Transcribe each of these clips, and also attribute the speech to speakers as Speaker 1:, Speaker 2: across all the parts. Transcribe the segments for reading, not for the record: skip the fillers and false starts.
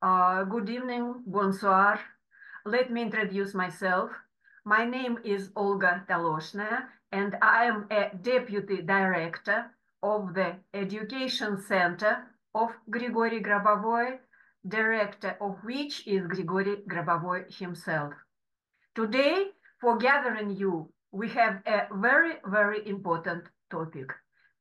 Speaker 1: Good evening, bonsoir. Let me introduce myself. My name is Olga Taloshная, and I am a Deputy Director of the Education Center of Grigory Grabovoi, director of which is Grigory Grabovoi himself. Today, for gathering you, we have a very, very important topic.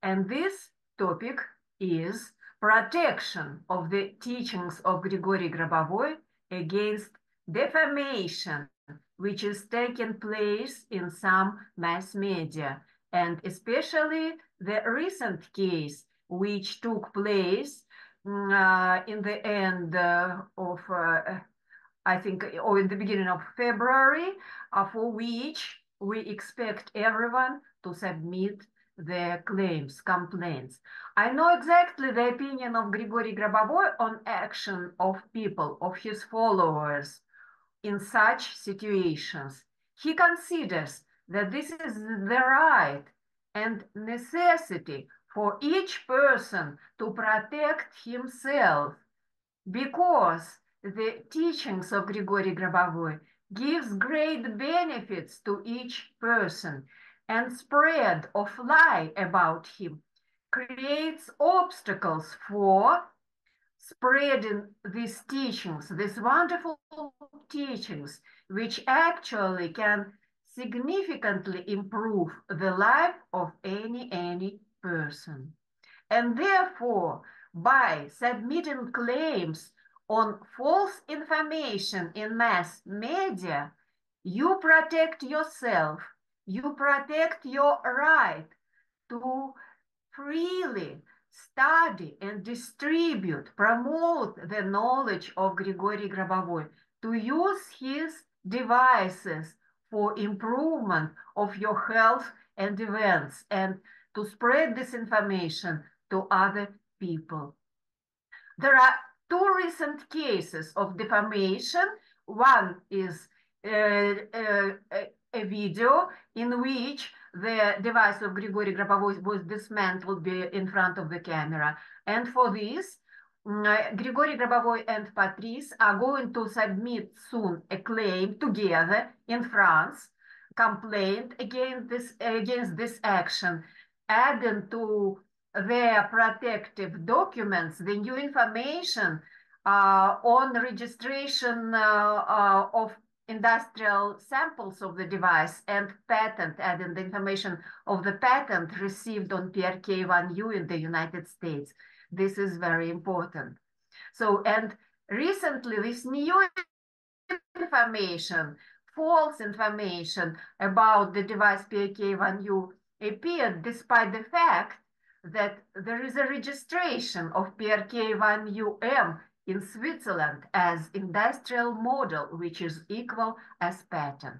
Speaker 1: And this topic is protection of the teachings of Grigory Grabovoi against defamation, which is taking place in some mass media, and especially the recent case which took place in the end of I think, or in the beginning of February, for which we expect everyone to submit their complaints. I know exactly the opinion of Grigory Grabovoi on action of people, of his followers in such situations. He considers that this is the right and necessity for each person to protect himself, because the teachings of Grigory Grabovoi gives great benefits to each person, and spread of lie about him creates obstacles for spreading these teachings, these wonderful teachings, which actually can significantly improve the life of any person. And therefore, by submitting claims on false information in mass media, you protect yourself, you protect your right to freely study and distribute, promote the knowledge of Grigory Grabovoi, to use his devices for improvement of your health and events, and to spread this information to other people. There are two recent cases of defamation. One is a video in which the device of Grigory Grabovoi was dismantled in front of the camera. And for this, Grigory Grabovoi and Patrice are going to submit soon a claim together in France, complaint against this action, adding to their protective documents the new information on registration of industrial samples of the device and patent, adding the information of the patent received on PRK1U in the United States. This is very important. So, and recently this new information, false information about the device PRK1U appeared despite the fact that there is a registration of PRK1UM in Switzerland as industrial model, which is equal as patent.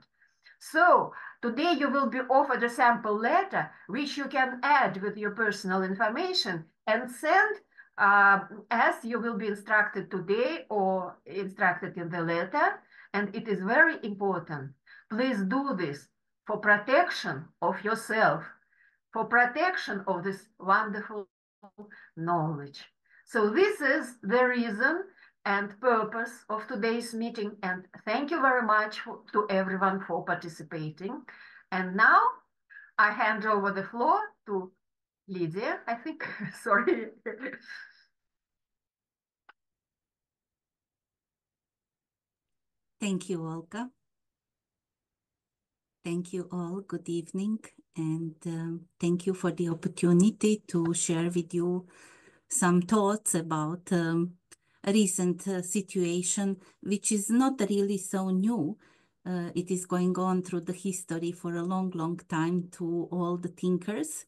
Speaker 1: So today you will be offered a sample letter, which you can add with your personal information and send as you will be instructed today or instructed in the letter. And it is very important. Please do this for protection of yourself, for protection of this wonderful knowledge. So this is the reason and purpose of today's meeting. And thank you very much to everyone for participating. And now I hand over the floor to Lydia, I think. Sorry.
Speaker 2: Thank you, Olga. Thank you all. Good evening. And thank you for the opportunity to share with you some thoughts about a recent situation, which is not really so new. It is going on through the history for a long, long time to all the thinkers.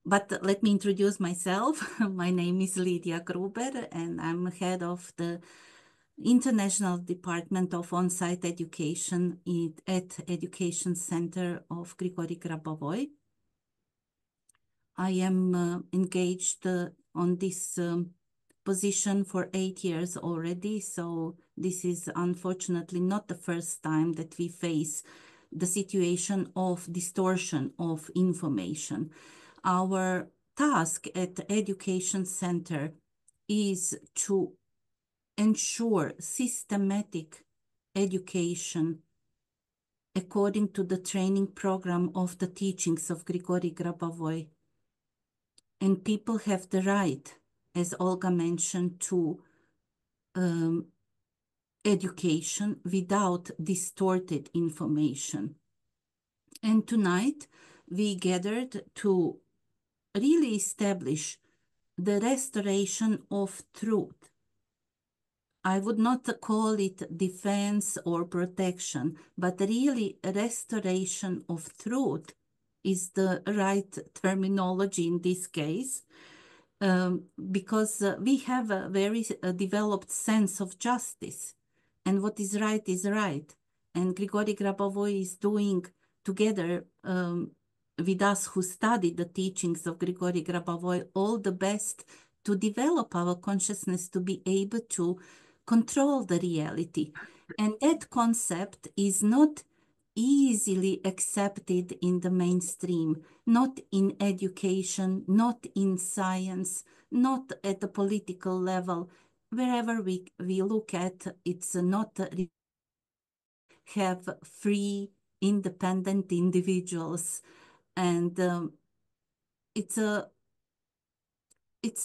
Speaker 2: But let me introduce myself. My name is Lydia Gruber, and I'm head of the International Department of On-Site Education at Education Center of Grigory Grabovoi. I am engaged on this position for 8 years already, so this is unfortunately not the first time that we face the situation of distortion of information. Our task at the Education Center is to ensure systematic education according to the training program of the teachings of Grigory Grabovoi. And people have the right, as Olga mentioned, to education without distorted information. And tonight we gathered to really establish the restoration of truth. I would not call it defense or protection, but really restoration of truth is the right terminology in this case, because we have a very developed sense of justice, and what is right. And Grigory Grabovoi is doing together with us who studied the teachings of Grigory Grabovoi all the best to develop our consciousness to be able to control the reality. And that concept is not easily accepted in the mainstream, not in education, not in science, not at the political level. Wherever we look at, it's not have free, independent individuals. And it's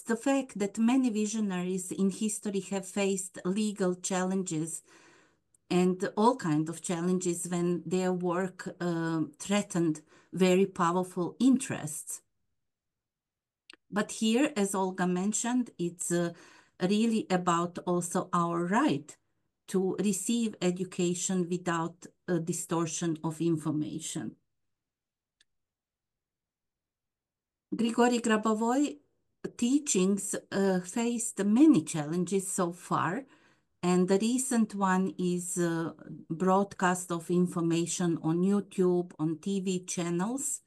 Speaker 2: the fact that many visionaries in history have faced legal challenges and all kinds of challenges when their work threatened very powerful interests. But here, as Olga mentioned, it's really about also our right to receive education without a distortion of information. Grigory Grabovoi teachings faced many challenges so far, and the recent one is broadcast of information on YouTube, on TV channels.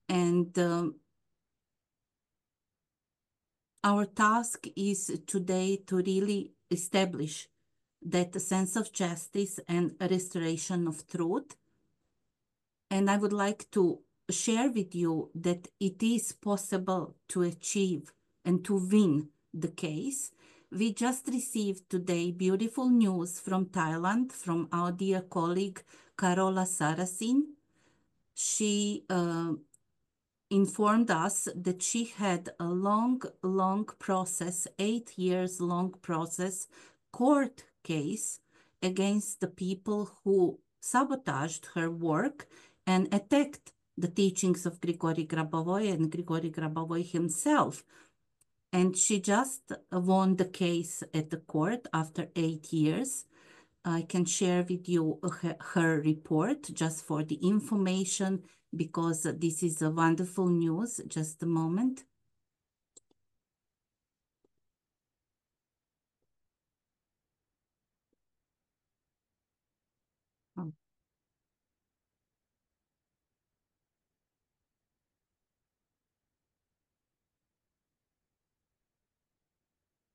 Speaker 2: And our task is today to really establish that sense of justice and restoration of truth. And I would like to share with you that it is possible to achieve and to win the case. We just received today beautiful news from Thailand, from our dear colleague Carola Sarasin. She informed us that she had a long process, 8 years long process, court case against the people who sabotaged her work and attacked the teachings of Grigory Grabovoi and Grigory Grabovoi himself. And she just won the case at the court after 8 years. I can share with you her report just for the information, because this is a wonderful news. Just a moment. Oh.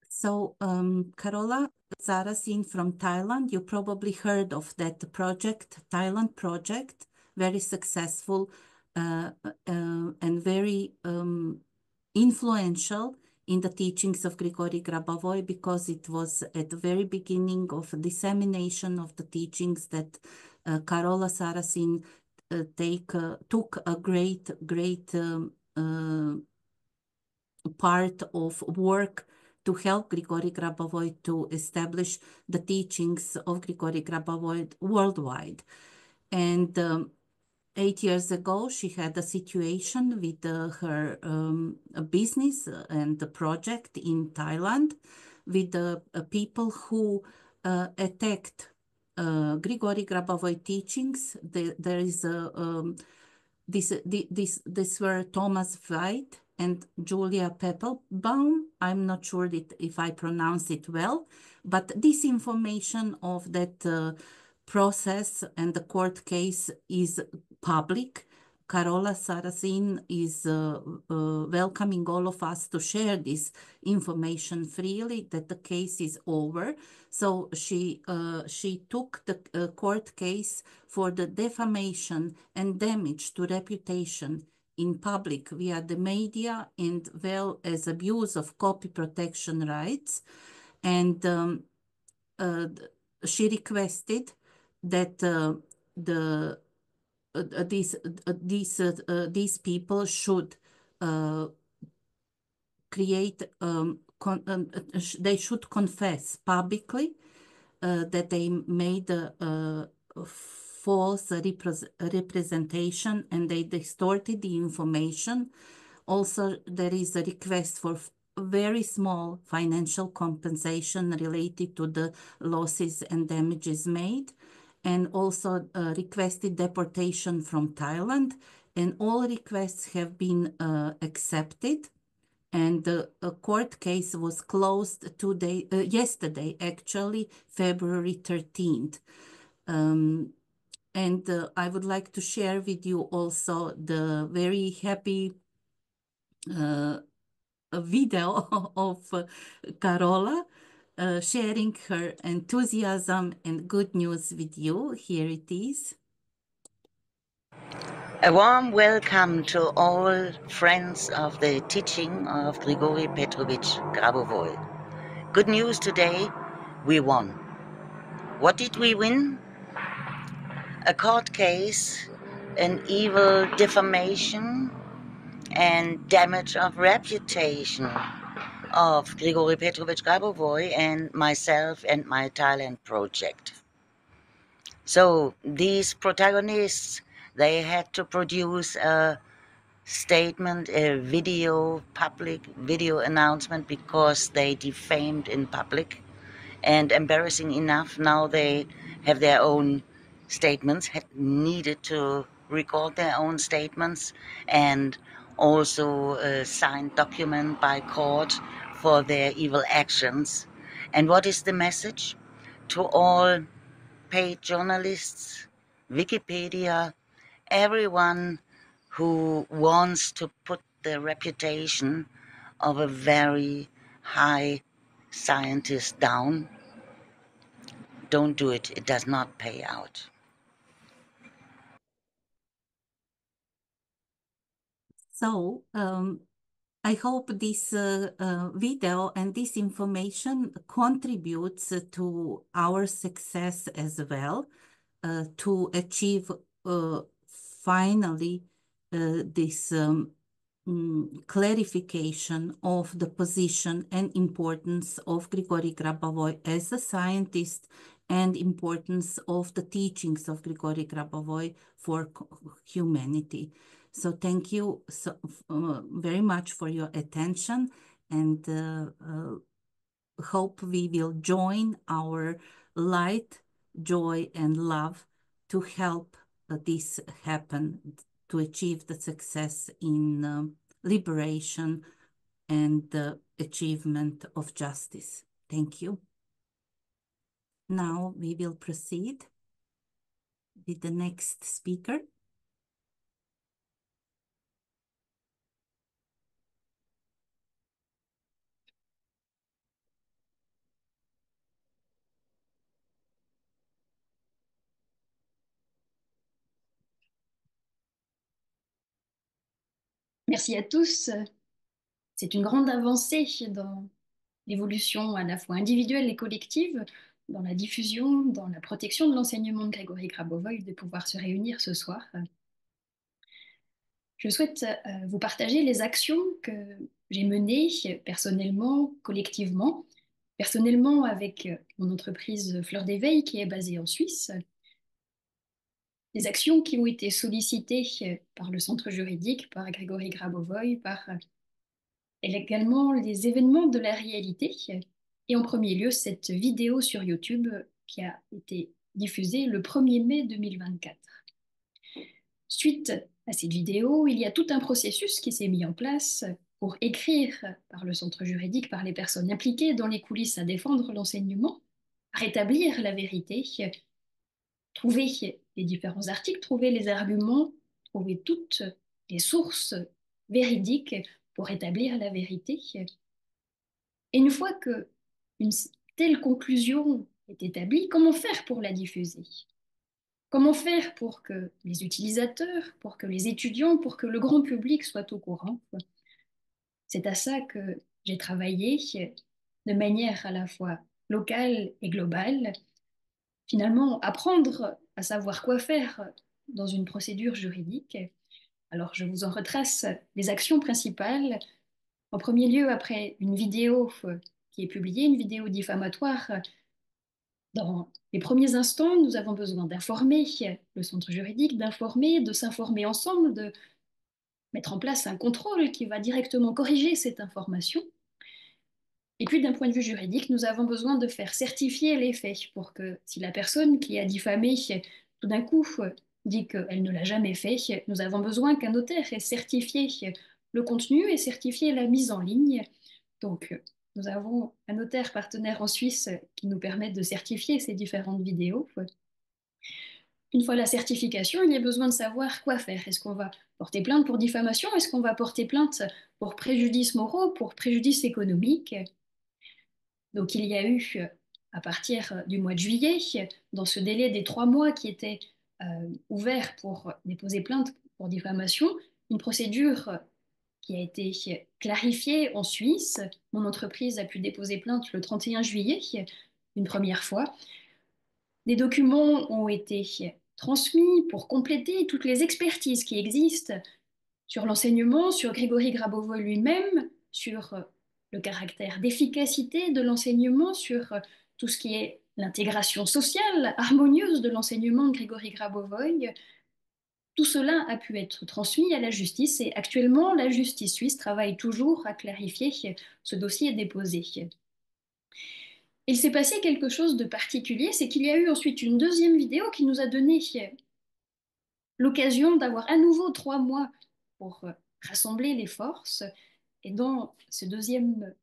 Speaker 2: So Carola Sarasin from Thailand, you probably heard of that project, Thailand project, very successful and very influential in the teachings of Grigory Grabovoi, because it was at the very beginning of dissemination of the teachings that Carola Sarasin took a great part of work to help Grigory Grabovoi to establish the teachings of Grigory Grabovoi worldwide. And 8 years ago, she had a situation with her business and the project in Thailand with the people who attacked Grigory Grabovoi teachings. There is this were Thomas White and Julia Peppelbaum. I'm not sure if I pronounce it well, but this information of that process and the court case is public. Carola Sarasin is welcoming all of us to share this information freely, that the case is over. So she took the court case for the defamation and damage to reputation in public via the media, and well as abuse of copy protection rights. And she requested that these people should create they should confess publicly that they made a false representation and they distorted the information. Also, there is a request for very small financial compensation related to the losses and damages made, and also requested deportation from Thailand. And all requests have been accepted. And the court case was closed yesterday, actually, February 13th. And I would like to share with you also the very happy video of Carola sharing her enthusiasm and good news with you. Here it is.
Speaker 3: A warm welcome to all friends of the teaching of Grigori Petrovich Grabovoi. Good news today, we won. What did we win? A court case, an evil defamation and damage of reputation of Grigori Petrovich Grabovoi and myself and my Thailand project. So these protagonists, they had to produce a statement, a public video announcement, because they defamed in public. And embarrassing enough, now they have their own statements, had needed to record their own statements, and also a signed document by court for their evil actions. And what is the message? To all paid journalists, Wikipedia, everyone who wants to put the reputation of a very high scientist down, don't do it. It does not pay out.
Speaker 2: So I hope this video and this information contributes to our success as well, to achieve finally this clarification of the position and importance of Grigori Grabovoi as a scientist and importance of the teachings of Grigori Grabovoi for humanity. So thank you very much for your attention, and hope we will join our light, joy, and love to help this happen, to achieve the success in liberation and the achievement of justice. Thank you. Now we will proceed with the next speaker.
Speaker 4: Merci à tous. C'est une grande avancée dans l'évolution à la fois individuelle et collective, dans la diffusion, dans la protection de l'enseignement de Grigori Grabovoi, de pouvoir se réunir ce soir. Je souhaite vous partager les actions que j'ai menées personnellement, collectivement. Personnellement avec mon entreprise Fleur d'éveil qui est basée en Suisse. Des actions qui ont été sollicitées par le centre juridique, par Grigori Grabovoi, par également les événements de la réalité. Et en premier lieu, cette vidéo sur YouTube qui a été diffusée le 1er mai 2024. Suite à cette vidéo, il y a tout un processus qui s'est mis en place pour écrire par le centre juridique, par les personnes impliquées dans les coulisses à défendre l'enseignement, à rétablir la vérité, trouver les différents articles, trouver les arguments, trouver toutes les sources véridiques pour établir la vérité. Et une fois que une telle conclusion est établie, comment faire pour la diffuser? Comment faire pour que les utilisateurs, pour que les étudiants, pour que le grand public soit au courant? C'est à ça que j'ai travaillé de manière à la fois locale et globale. Finalement, apprendre à savoir quoi faire dans une procédure juridique. Alors, je vous en retrace les actions principales. En premier lieu, après une vidéo qui est publiée, une vidéo diffamatoire, dans les premiers instants, nous avons besoin d'informer le centre juridique, d'informer, de s'informer ensemble, de mettre en place un contrôle qui va directement corriger cette information. Et puis, d'un point de vue juridique, nous avons besoin de faire certifier les faits pour que si la personne qui a diffamé tout d'un coup dit qu'elle ne l'a jamais fait, nous avons besoin qu'un notaire ait certifié le contenu et certifié la mise en ligne. Donc, nous avons un notaire partenaire en Suisse qui nous permet de certifier ces différentes vidéos. Une fois la certification, il y a besoin de savoir quoi faire. Est-ce qu'on va porter plainte pour diffamation? Est-ce qu'on va porter plainte pour préjudice moraux, pour préjudice économique? Donc il y a eu, à partir du mois de juillet, dans ce délai des 3 mois qui était ouvert pour déposer plainte pour diffamation, une procédure qui a été clarifiée en Suisse. Mon entreprise a pu déposer plainte le 31 juillet, une première fois. Des documents ont été transmis pour compléter toutes les expertises qui existent sur l'enseignement, sur Grégory Grabovoy lui-même, sur le caractère d'efficacité de l'enseignement, sur tout ce qui est l'intégration sociale harmonieuse de l'enseignement de Grégory Grabovoy. Tout cela a pu être transmis à la justice et actuellement, la justice suisse travaille toujours à clarifier ce dossier déposé. Il s'est passé quelque chose de particulier, c'est qu'il y a eu ensuite une deuxième vidéo qui nous a donné l'occasion d'avoir à nouveau 3 mois pour rassembler les forces. Et dans cette deuxième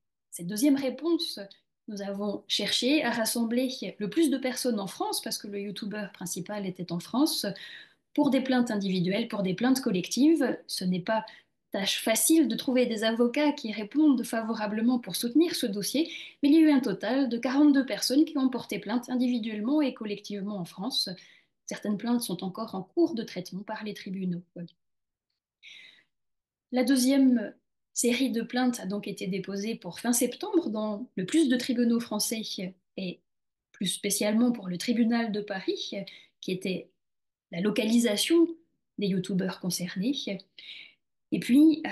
Speaker 4: réponse, nous avons cherché à rassembler le plus de personnes en France, parce que le youtubeur principal était en France, pour des plaintes individuelles, pour des plaintes collectives. Ce n'est pas tâche facile de trouver des avocats qui répondent favorablement pour soutenir ce dossier, mais il y a eu un total de 42 personnes qui ont porté plainte individuellement et collectivement en France. Certaines plaintes sont encore en cours de traitement par les tribunaux. La deuxième série de plaintes a donc été déposée pour fin septembre dans le plus de tribunaux français et plus spécialement pour le tribunal de Paris, qui était la localisation des youtubeurs concernés. Et puis,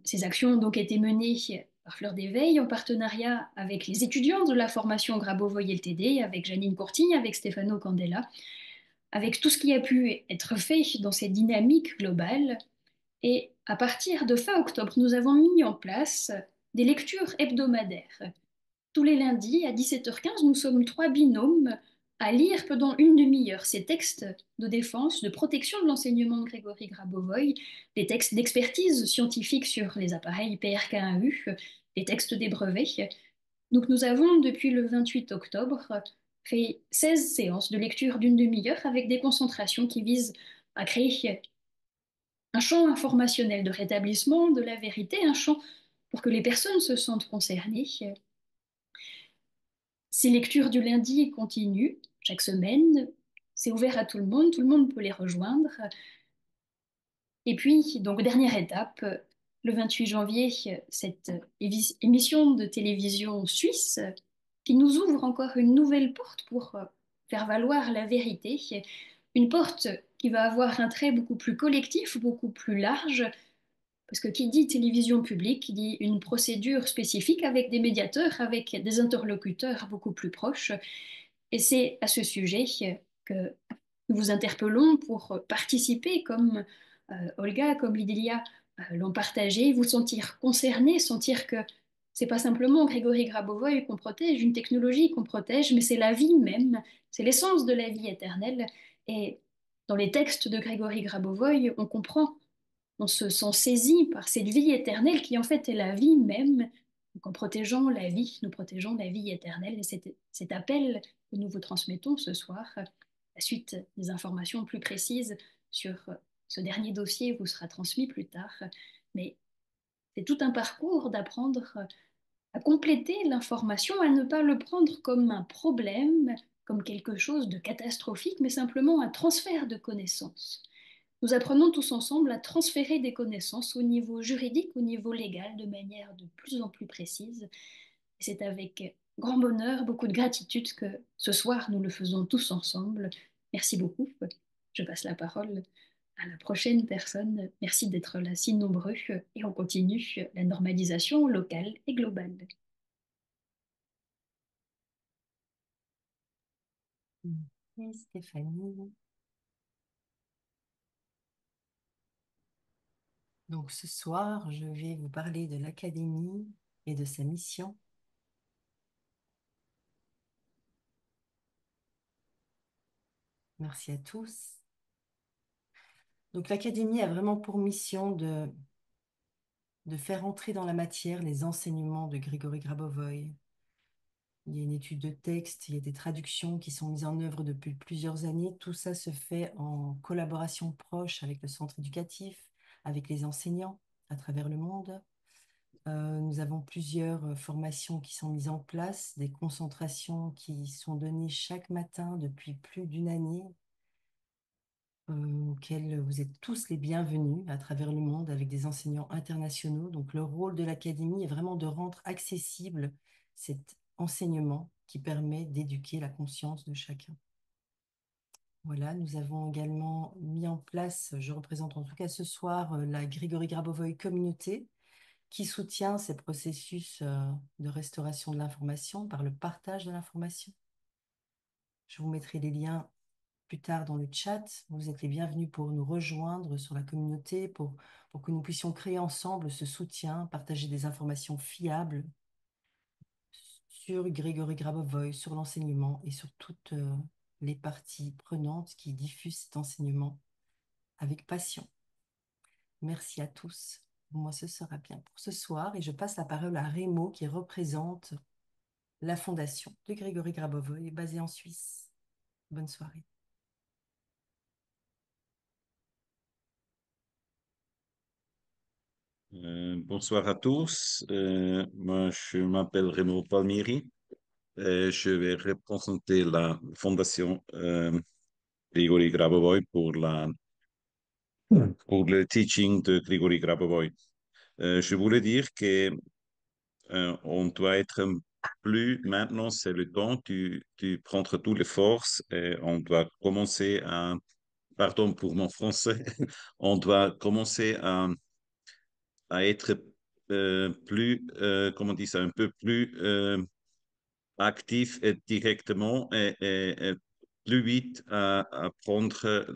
Speaker 4: ces actions ont donc été menées par Fleur d'Éveil en partenariat avec les étudiants de la formation Grabovoy LTD, avec Janine Courtigne, avec Stefano Candela, avec tout ce qui a pu être fait dans cette dynamique globale. Et à partir de fin octobre, nous avons mis en place des lectures hebdomadaires. Tous les lundis à 17h15, nous sommes 3 binômes à lire pendant une demi-heure ces textes de défense, de protection de l'enseignement de Grégory Grabovoy, des textes d'expertise scientifique sur les appareils PRK1U, des textes des brevets. Donc nous avons, depuis le 28 octobre, fait 16 séances de lecture d'une demi-heure avec des concentrations qui visent à créer un champ informationnel de rétablissement de la vérité, un champ pour que les personnes se sentent concernées. Ces lectures du lundi continuent chaque semaine. C'est ouvert à tout le monde peut les rejoindre. Et puis, donc, dernière étape, le 28 janvier, cette émission de télévision suisse qui nous ouvre encore une nouvelle porte pour faire valoir la vérité. Une porte qui va avoir un trait beaucoup plus collectif, beaucoup plus large, parce que qui dit télévision publique dit une procédure spécifique avec des médiateurs, avec des interlocuteurs beaucoup plus proches. Et c'est à ce sujet que nous vous interpellons pour participer, comme Olga, comme Lydilia l'ont partagé, vous sentir concernés, sentir que c'est pas simplement Grégory Grabovoy qu'on protège, une technologie qu'on protège, mais c'est la vie même, c'est l'essence de la vie éternelle. Et dans les textes de Grégory Grabovoy, on comprend, on se sent saisi par cette vie éternelle qui en fait est la vie même. Donc en protégeant la vie, nous protégeons la vie éternelle. Et c'est cet appel que nous vous transmettons ce soir. La suite des informations plus précises sur ce dernier dossier vous sera transmis plus tard. Mais c'est tout un parcours d'apprendre à compléter l'information, à ne pas le prendre comme un problème, comme quelque chose de catastrophique, mais simplement un transfert de connaissances. Nous apprenons tous ensemble à transférer des connaissances au niveau juridique, au niveau légal, de manière de plus en plus précise. Et c'est avec grand bonheur, beaucoup de gratitude que ce soir nous le faisons tous ensemble. Merci beaucoup. Je passe la parole à la prochaine personne. Merci d'être là si nombreux et on continue la normalisation locale et globale.
Speaker 5: Merci Stéphanie. Donc ce soir, je vais vous parler de l'Académie et de sa mission. Merci à tous. Donc l'Académie a vraiment pour mission de faire entrer dans la matière les enseignements de Grigory Grabovoï. Il y a une étude de texte, il y a des traductions qui sont mises en œuvre depuis plusieurs années. Tout ça se fait en collaboration proche avec le centre éducatif, avec les enseignants à travers le monde. Nous avons plusieurs formations qui sont mises en place, des concentrations qui sont données chaque matin depuis plus d'une année, auxquelles vous êtes tous les bienvenus à travers le monde avec des enseignants internationaux. Donc le rôle de l'Académie est vraiment de rendre accessible cet enseignement qui permet d'éduquer la conscience de chacun. Voilà, nous avons également mis en place, je représente en tout cas ce soir, la Grigory Grabovoï Communauté, qui soutient ces processus de restauration de l'information par le partage de l'information. Je vous mettrai les liens plus tard dans le chat. Vous êtes les bienvenus pour nous rejoindre sur la communauté, pour que nous puissions créer ensemble ce soutien, partager des informations fiables sur Grigory Grabovoï, sur l'enseignement et sur toutes les parties prenantes qui diffusent cet enseignement avec passion. Merci à tous. Moi, ce sera bien pour ce soir et je passe la parole à Remo qui représente la fondation de Grigory Grabovoï basée en Suisse. Bonne soirée.
Speaker 6: Bonsoir à tous. Moi, je m'appelle Remo Palmieri. Je vais représenter la fondation Grigory Grabovoï pour le teaching de Grigory Grabovoï. Je voulais dire que on doit être plus maintenant, c'est le temps, tu prendre toutes les forces et on doit commencer à, pardon pour mon français, on doit commencer à être plus, comment on dit ça, un peu plus actif et directement et plus vite à prendre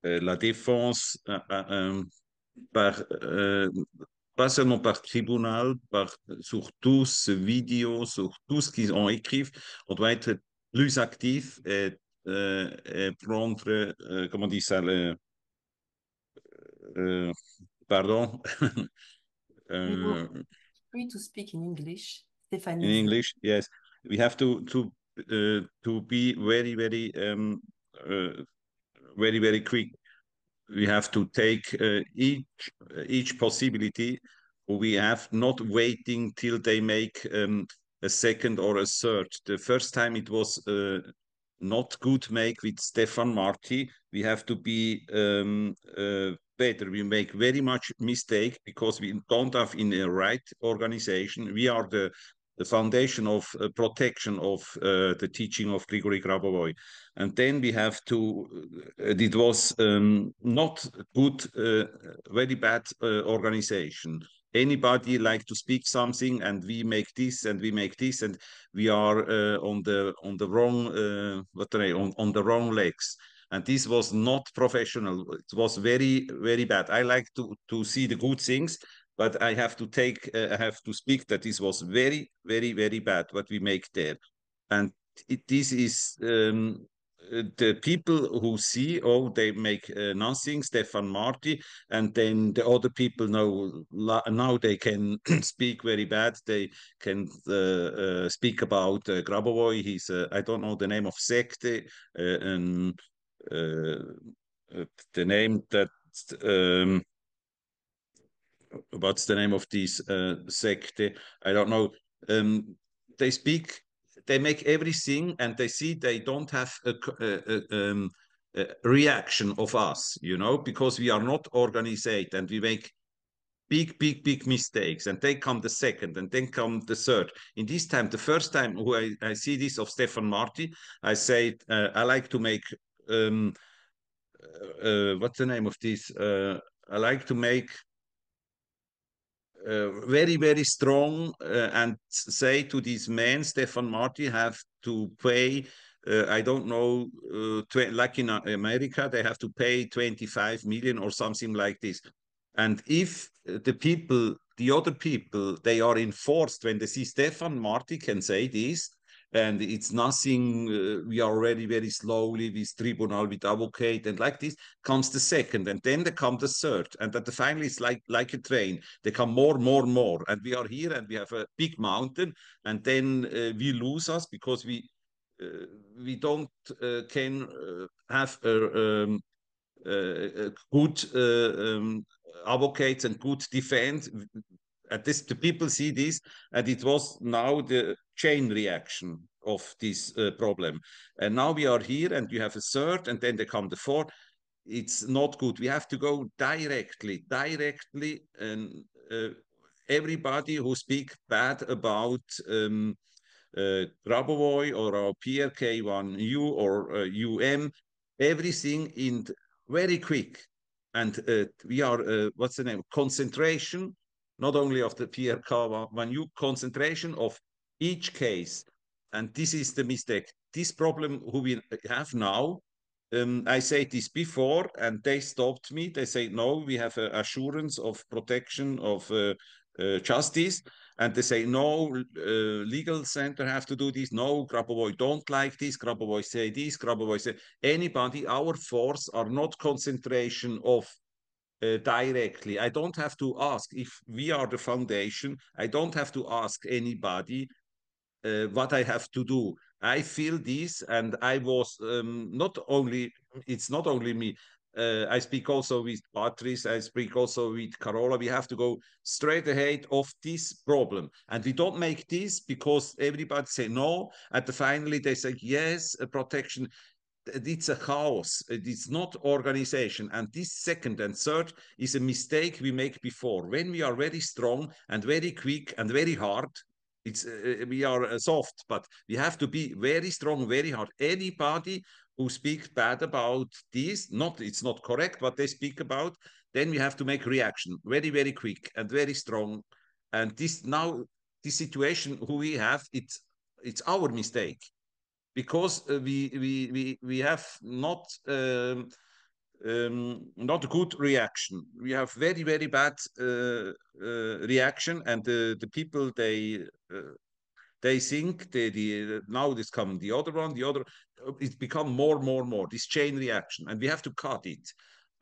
Speaker 6: la défense par, pas seulement par tribunal, sur tous vidéos, sur tout ce qu'ils ont écrit. On doit être plus actif et prendre, comment on dit ça, euh, pardon,
Speaker 5: Remo,
Speaker 6: euh,
Speaker 5: free to speak in English.
Speaker 6: in
Speaker 5: Stéphanie.
Speaker 6: English, yes. We have to be uh, very quick. We have to take each possibility. We have not waiting till they make a second or a third. The first time it was not good make with Stefan Marti. We have to be better. We make very much mistake because we don't have in the right organization. We are the foundation of protection of the teaching of Grigory Grabovoy. And then we have to, it was not good, very bad organization. Anybody like to speak something and we make this and we make this and we are on the wrong on the wrong legs, and this was not professional. It was very bad. I like to see the good things, but I have to I have to speak that this was very bad what we make there, and this is the people who see, oh, they make nothing, Stefan Marti, and then the other people know now they can speak very bad. They can speak about Grabovoy. He's I don't know the name of secte, and the name that what's the name of this secte? I don't know. They speak, they make everything, and they see they don't have a reaction of us, because we are not organized and we make big mistakes, and then come the second, and then come the third. In this time, the first time who I see this of Stefan Marty, I say I like to make what's the name of this? I like to make very strong and say to these men, Stefan Marty have to pay. I don't know, like in America, they have to pay 25 million or something like this. And if the people, the other people, they are enforced when they see Stefan Marty can say this, and it's nothing, we are already very slowly with tribunal, with advocate, and like this comes the second, and then they come the third, and at the finally it's like a train. They come more, and we are here, and we have a big mountain, and then we lose us because we don't can have good advocates and good defense. At this, the people see this, and it was now the chain reaction of this problem. And now we are here, and you have a third, and then they come the fourth. It's not good. We have to go directly, and everybody who speak bad about Grabovoi or PRK1U or UM, everything in very quick. And we are, what's the name? Concentration, not only of the PRK1U, concentration of each case. And this is the mistake. This problem who we have now, I said this before, and they stopped me. They say, no, we have assurance of protection of justice. And they say, no, legal center have to do this. No, Grabovoi don't like this. Grabovoi say this. Grabovoi say, anybody, our force are not concentration of directly. I don't have to ask if we are the foundation. I don't have to ask anybody what I have to do. I feel this, and I was not only, it's not only me. I speak also with Patrice, I speak also with Carola. We have to go straight ahead of this problem. And we don't make this because everybody say no. At the finally, they say, yes, protection. It's a chaos. It's not organization. And this second and third is a mistake we make before. When we are very strong and very quick and very hard, it's we are soft, but we have to be very strong, very hard. Anybody who speaks bad about this, not it's not correct what they speak about, then we have to make reaction very quick and very strong. And this now, this situation who we have, it's our mistake because we have not a good reaction. We have very bad reaction, and the people they think now this come the other one, the other it's become more this chain reaction, and we have to cut it,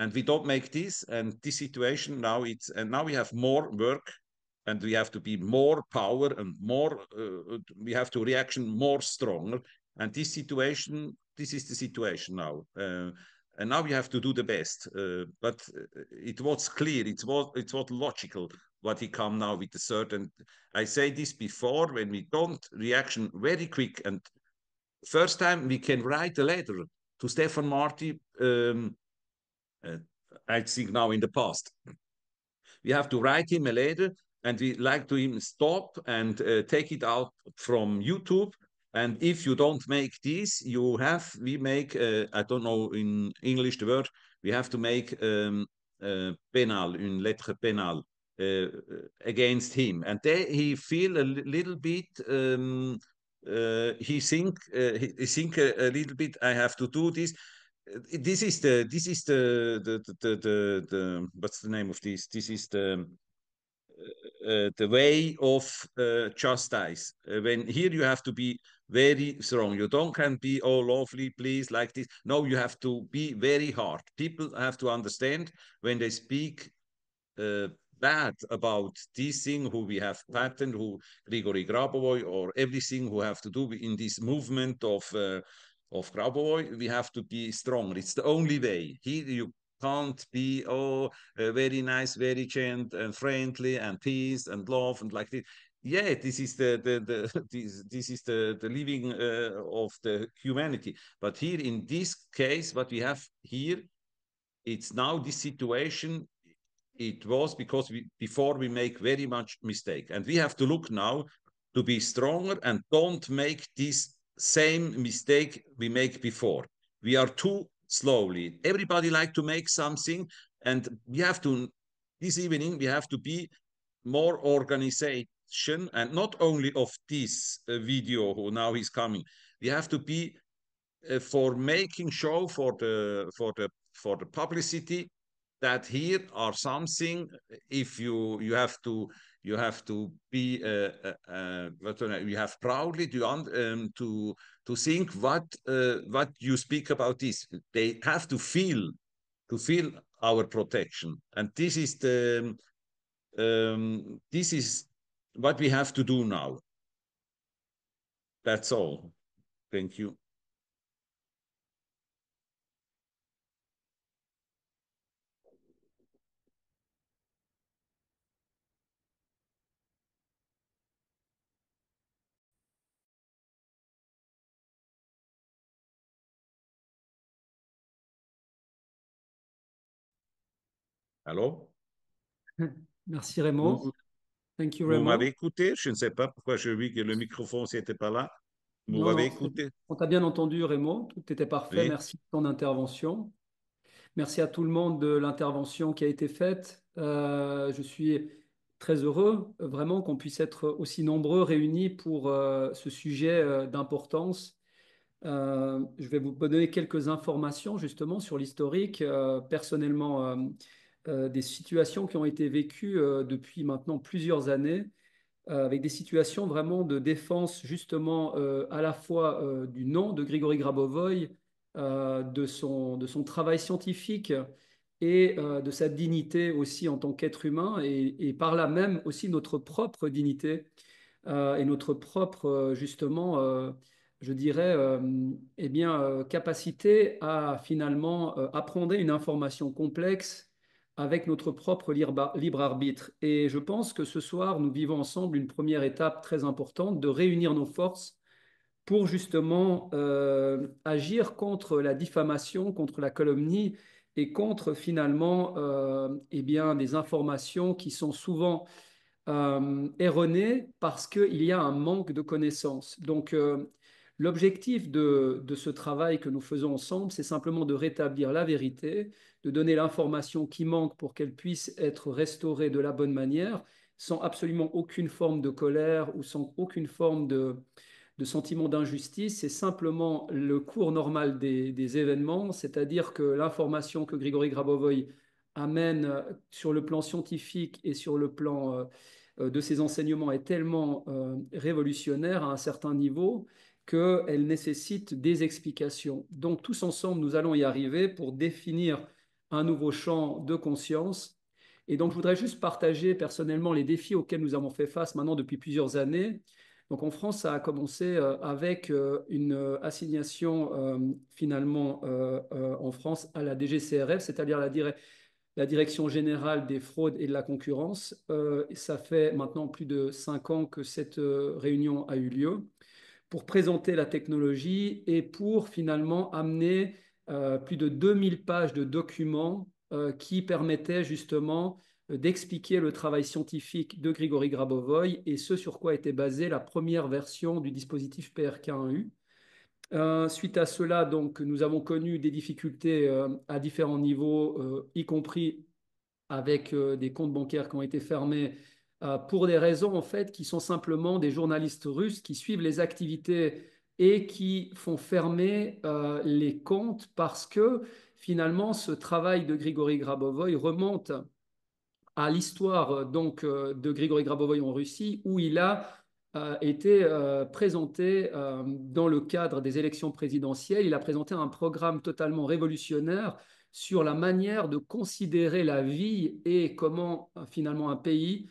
Speaker 6: and we don't make this, and this situation now it's, and now we have more work, and we have to be more power and more we have to reaction more stronger, and this situation, this is the situation now. And now we have to do the best. But it was clear, it was logical what he come now with the third. And I say this before, when we don't reaction very quick, and first time we can write a letter to Stefan Marty, I think now in the past. We have to write him a letter, and we like to him stop and take it out from YouTube. And if you don't make this, we make, I don't know in English the word, we have to make penal, une lettre pénale against him. And he feel a little bit, he think a little bit, I have to do this. This is the what's the name of this? This is the way of justice. When here you have to be very strong. You don't can be oh lovely, please like this. No, you have to be very hard. People have to understand when they speak bad about this thing who we have patterned, who Grigory Grabovoi or everything who have to do in this movement of Grabovoi, we have to be stronger. It's the only way. Here you can't be very nice, very gentle and friendly and peace and love and like this. Yeah, this is this is the living of the humanity. But here in this case, what we have here, it's now this situation. it was because before we make very much mistake. And we have to look now to be stronger and don't make this same mistake we make before. We are too slowly. Everybody like to make something, and we have to, this evening, we have to be more organization, and not only of this video who now is coming. We have to be for making show for the publicity that here are something. If you have to be you have proudly to think what you speak about this. They have to feel our protection, and this is what we have to do now. That's all. Thank you. Allô?
Speaker 7: Merci Raymond.
Speaker 6: Vous,
Speaker 7: Thank you
Speaker 6: vous
Speaker 7: Raymond.
Speaker 6: m'avez écouté? Je ne sais pas pourquoi je vis que le microphone n'était pas là. Vous
Speaker 7: Non,
Speaker 6: m'avez
Speaker 7: non,
Speaker 6: écouté?
Speaker 7: on t'a bien entendu Raymond, tout était parfait.
Speaker 6: Oui.
Speaker 7: Merci de ton intervention. Merci à tout le monde de l'intervention qui a été faite. Je suis très heureux vraiment qu'on puisse être aussi nombreux réunis pour ce sujet d'importance. Je vais vous donner quelques informations justement sur l'historique. Personnellement, des situations qui ont été vécues depuis maintenant plusieurs années, avec des situations vraiment de défense justement à la fois du nom de Grigory Grabovoï, de son travail scientifique et de sa dignité aussi en tant qu'être humain et par là même aussi notre propre dignité et notre propre justement, je dirais, eh bien, capacité à finalement apprendre une information complexe avec notre propre libre arbitre. Et je pense que ce soir, nous vivons ensemble une première étape très importante de réunir nos forces pour justement agir contre la diffamation, contre la calomnie et contre finalement eh bien, des informations qui sont souvent erronées parce qu'il y a un manque de connaissances. Donc, l'objectif de ce travail que nous faisons ensemble, c'est simplement de rétablir la vérité, de donner l'information qui manque pour qu'elle puisse être restaurée de la bonne manière, sans absolument aucune forme de colère ou sans aucune forme de sentiment d'injustice. C'est simplement le cours normal des événements, c'est-à-dire que l'information que Grigory Grabovoï amène sur le plan scientifique et sur le plan de ses enseignements est tellement révolutionnaire à un certain niveau qu'elle nécessite des explications. Donc tous ensemble, nous allons y arriver pour définir un nouveau champ de conscience. Et donc je voudrais juste partager personnellement les défis auxquels nous avons fait face maintenant depuis plusieurs années. Donc en France, ça a commencé avec une assignation finalement en France à la DGCRF, c'est-à-dire la Direction générale des fraudes et de la concurrence. Ça fait maintenant plus de 5 ans que cette réunion a eu lieu pour présenter la technologie et pour finalement amener plus de 2000 pages de documents qui permettaient justement d'expliquer le travail scientifique de Grigory Grabovoï et ce sur quoi était basée la première version du dispositif PRK1U. Suite à cela, donc, nous avons connu des difficultés à différents niveaux, y compris avec des comptes bancaires qui ont été fermés pour des raisons en fait qui sont simplement des journalistes russes qui suivent les activités et qui font fermer les comptes parce que finalement ce travail de Grigory Grabovoï remonte à l'histoire donc de Grigory Grabovoï en Russie où il a été présenté dans le cadre des élections présidentielles. Il a présenté un programme totalement révolutionnaire sur la manière de considérer la vie et comment finalement un pays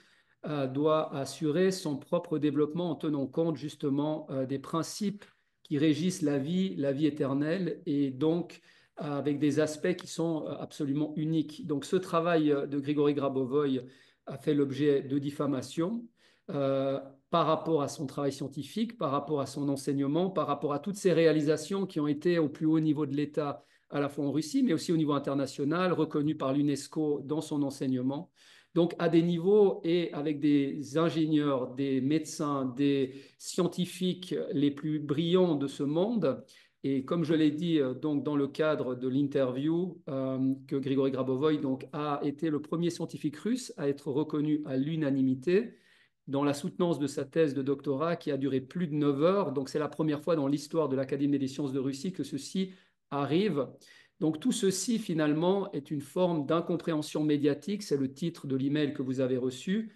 Speaker 7: doit assurer son propre développement en tenant compte justement des principes qui régissent la vie éternelle et donc avec des aspects qui sont absolument uniques. Donc ce travail de Grigory Grabovoï a fait l'objet de diffamation par rapport à son travail scientifique, par rapport à son enseignement, par rapport à toutes ces réalisations qui ont été au plus haut niveau de l'État à la fois en Russie, mais aussi au niveau international, reconnu par l'UNESCO dans son enseignement. Donc, à des niveaux et avec des ingénieurs, des médecins, des scientifiques les plus brillants de ce monde. Et comme je l'ai dit donc, dans le cadre de l'interview, que Grigory Grabovoï donc, a été le premier scientifique russe à être reconnu à l'unanimité dans la soutenance de sa thèse de doctorat qui a duré plus de 9 heures. Donc, c'est la première fois dans l'histoire de l'Académie des sciences de Russie que ceci arrive. Donc, tout ceci, finalement, est une forme d'incompréhension médiatique. C'est le titre de l'email que vous avez reçu,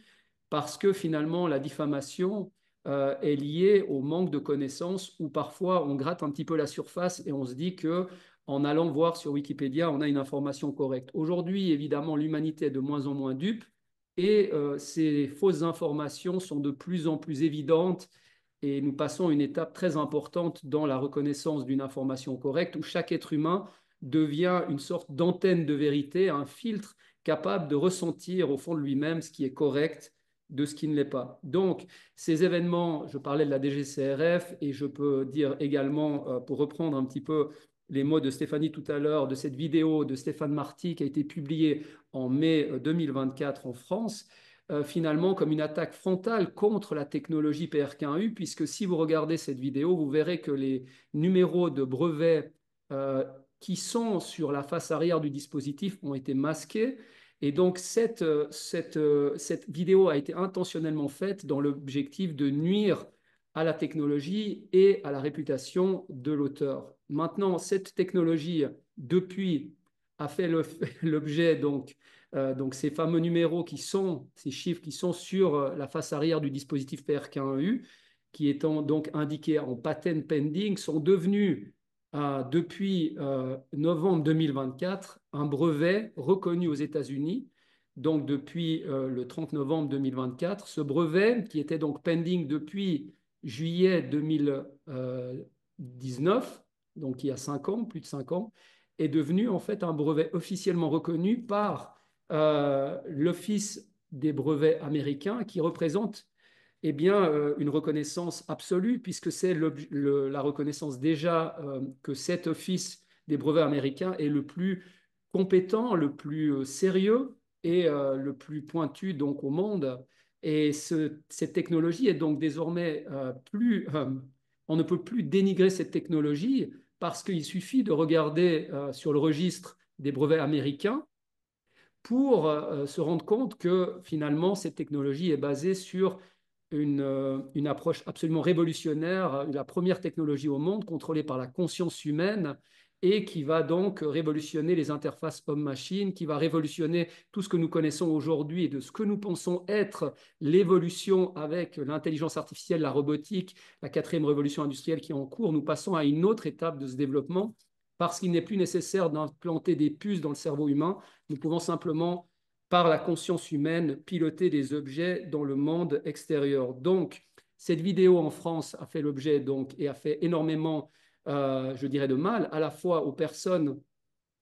Speaker 7: parce que, finalement, la diffamation est liée au manque de connaissances où, parfois, on gratte un petit peu la surface et on se dit que en allant voir sur Wikipédia, on a une information correcte. Aujourd'hui, évidemment, l'humanité est de moins en moins dupe et ces fausses informations sont de plus en plus évidentes et nous passons à une étape très importante dans la reconnaissance d'une information correcte où chaque être humain devient une sorte d'antenne de vérité, un filtre capable de ressentir au fond de lui-même ce qui est correct de ce qui ne l'est pas. Donc, ces événements, je parlais de la DGCRF et je peux dire également, pour reprendre un petit peu les mots de Stéphanie tout à l'heure, de cette vidéo de Stéphane Marty qui a été publiée en mai 2024 en France, finalement comme une attaque frontale contre la technologie PRK1U, puisque si vous regardez cette vidéo, vous verrez que les numéros de brevets qui sont sur la face arrière du dispositif ont été masqués. Et donc, cette vidéo a été intentionnellement faite dans l'objectif de nuire à la technologie et à la réputation de l'auteur. Maintenant, cette technologie, depuis, a fait l'objet donc ces fameux numéros qui sont, ces chiffres qui sont sur la face arrière du dispositif PRK1U, qui étant donc indiqués en patent pending, sont devenus depuis novembre 2024 un brevet reconnu aux États-Unis. Donc depuis le 30 novembre 2024, ce brevet qui était donc pending depuis juillet 2019, donc il y a 5 ans, plus de 5 ans, est devenu en fait un brevet officiellement reconnu par l'Office des brevets américains qui représente eh bien, une reconnaissance absolue puisque c'est la reconnaissance déjà que cet Office des brevets américains est le plus compétent, le plus sérieux et le plus pointu donc au monde. Et cette technologie est donc désormais on ne peut plus dénigrer cette technologie parce qu'il suffit de regarder sur le registre des brevets américains pour se rendre compte que finalement cette technologie est basée sur une approche absolument révolutionnaire, la première technologie au monde contrôlée par la conscience humaine et qui va donc révolutionner les interfaces homme-machine, qui va révolutionner tout ce que nous connaissons aujourd'hui et de ce que nous pensons être l'évolution avec l'intelligence artificielle, la robotique, la 4e révolution industrielle qui est en cours. Nous passons à une autre étape de ce développement parce qu'il n'est plus nécessaire d'implanter des puces dans le cerveau humain. Nous pouvons simplement par la conscience humaine, piloter des objets dans le monde extérieur. Donc, cette vidéo en France a fait l'objet donc et a fait énormément, je dirais, de mal, à la fois aux personnes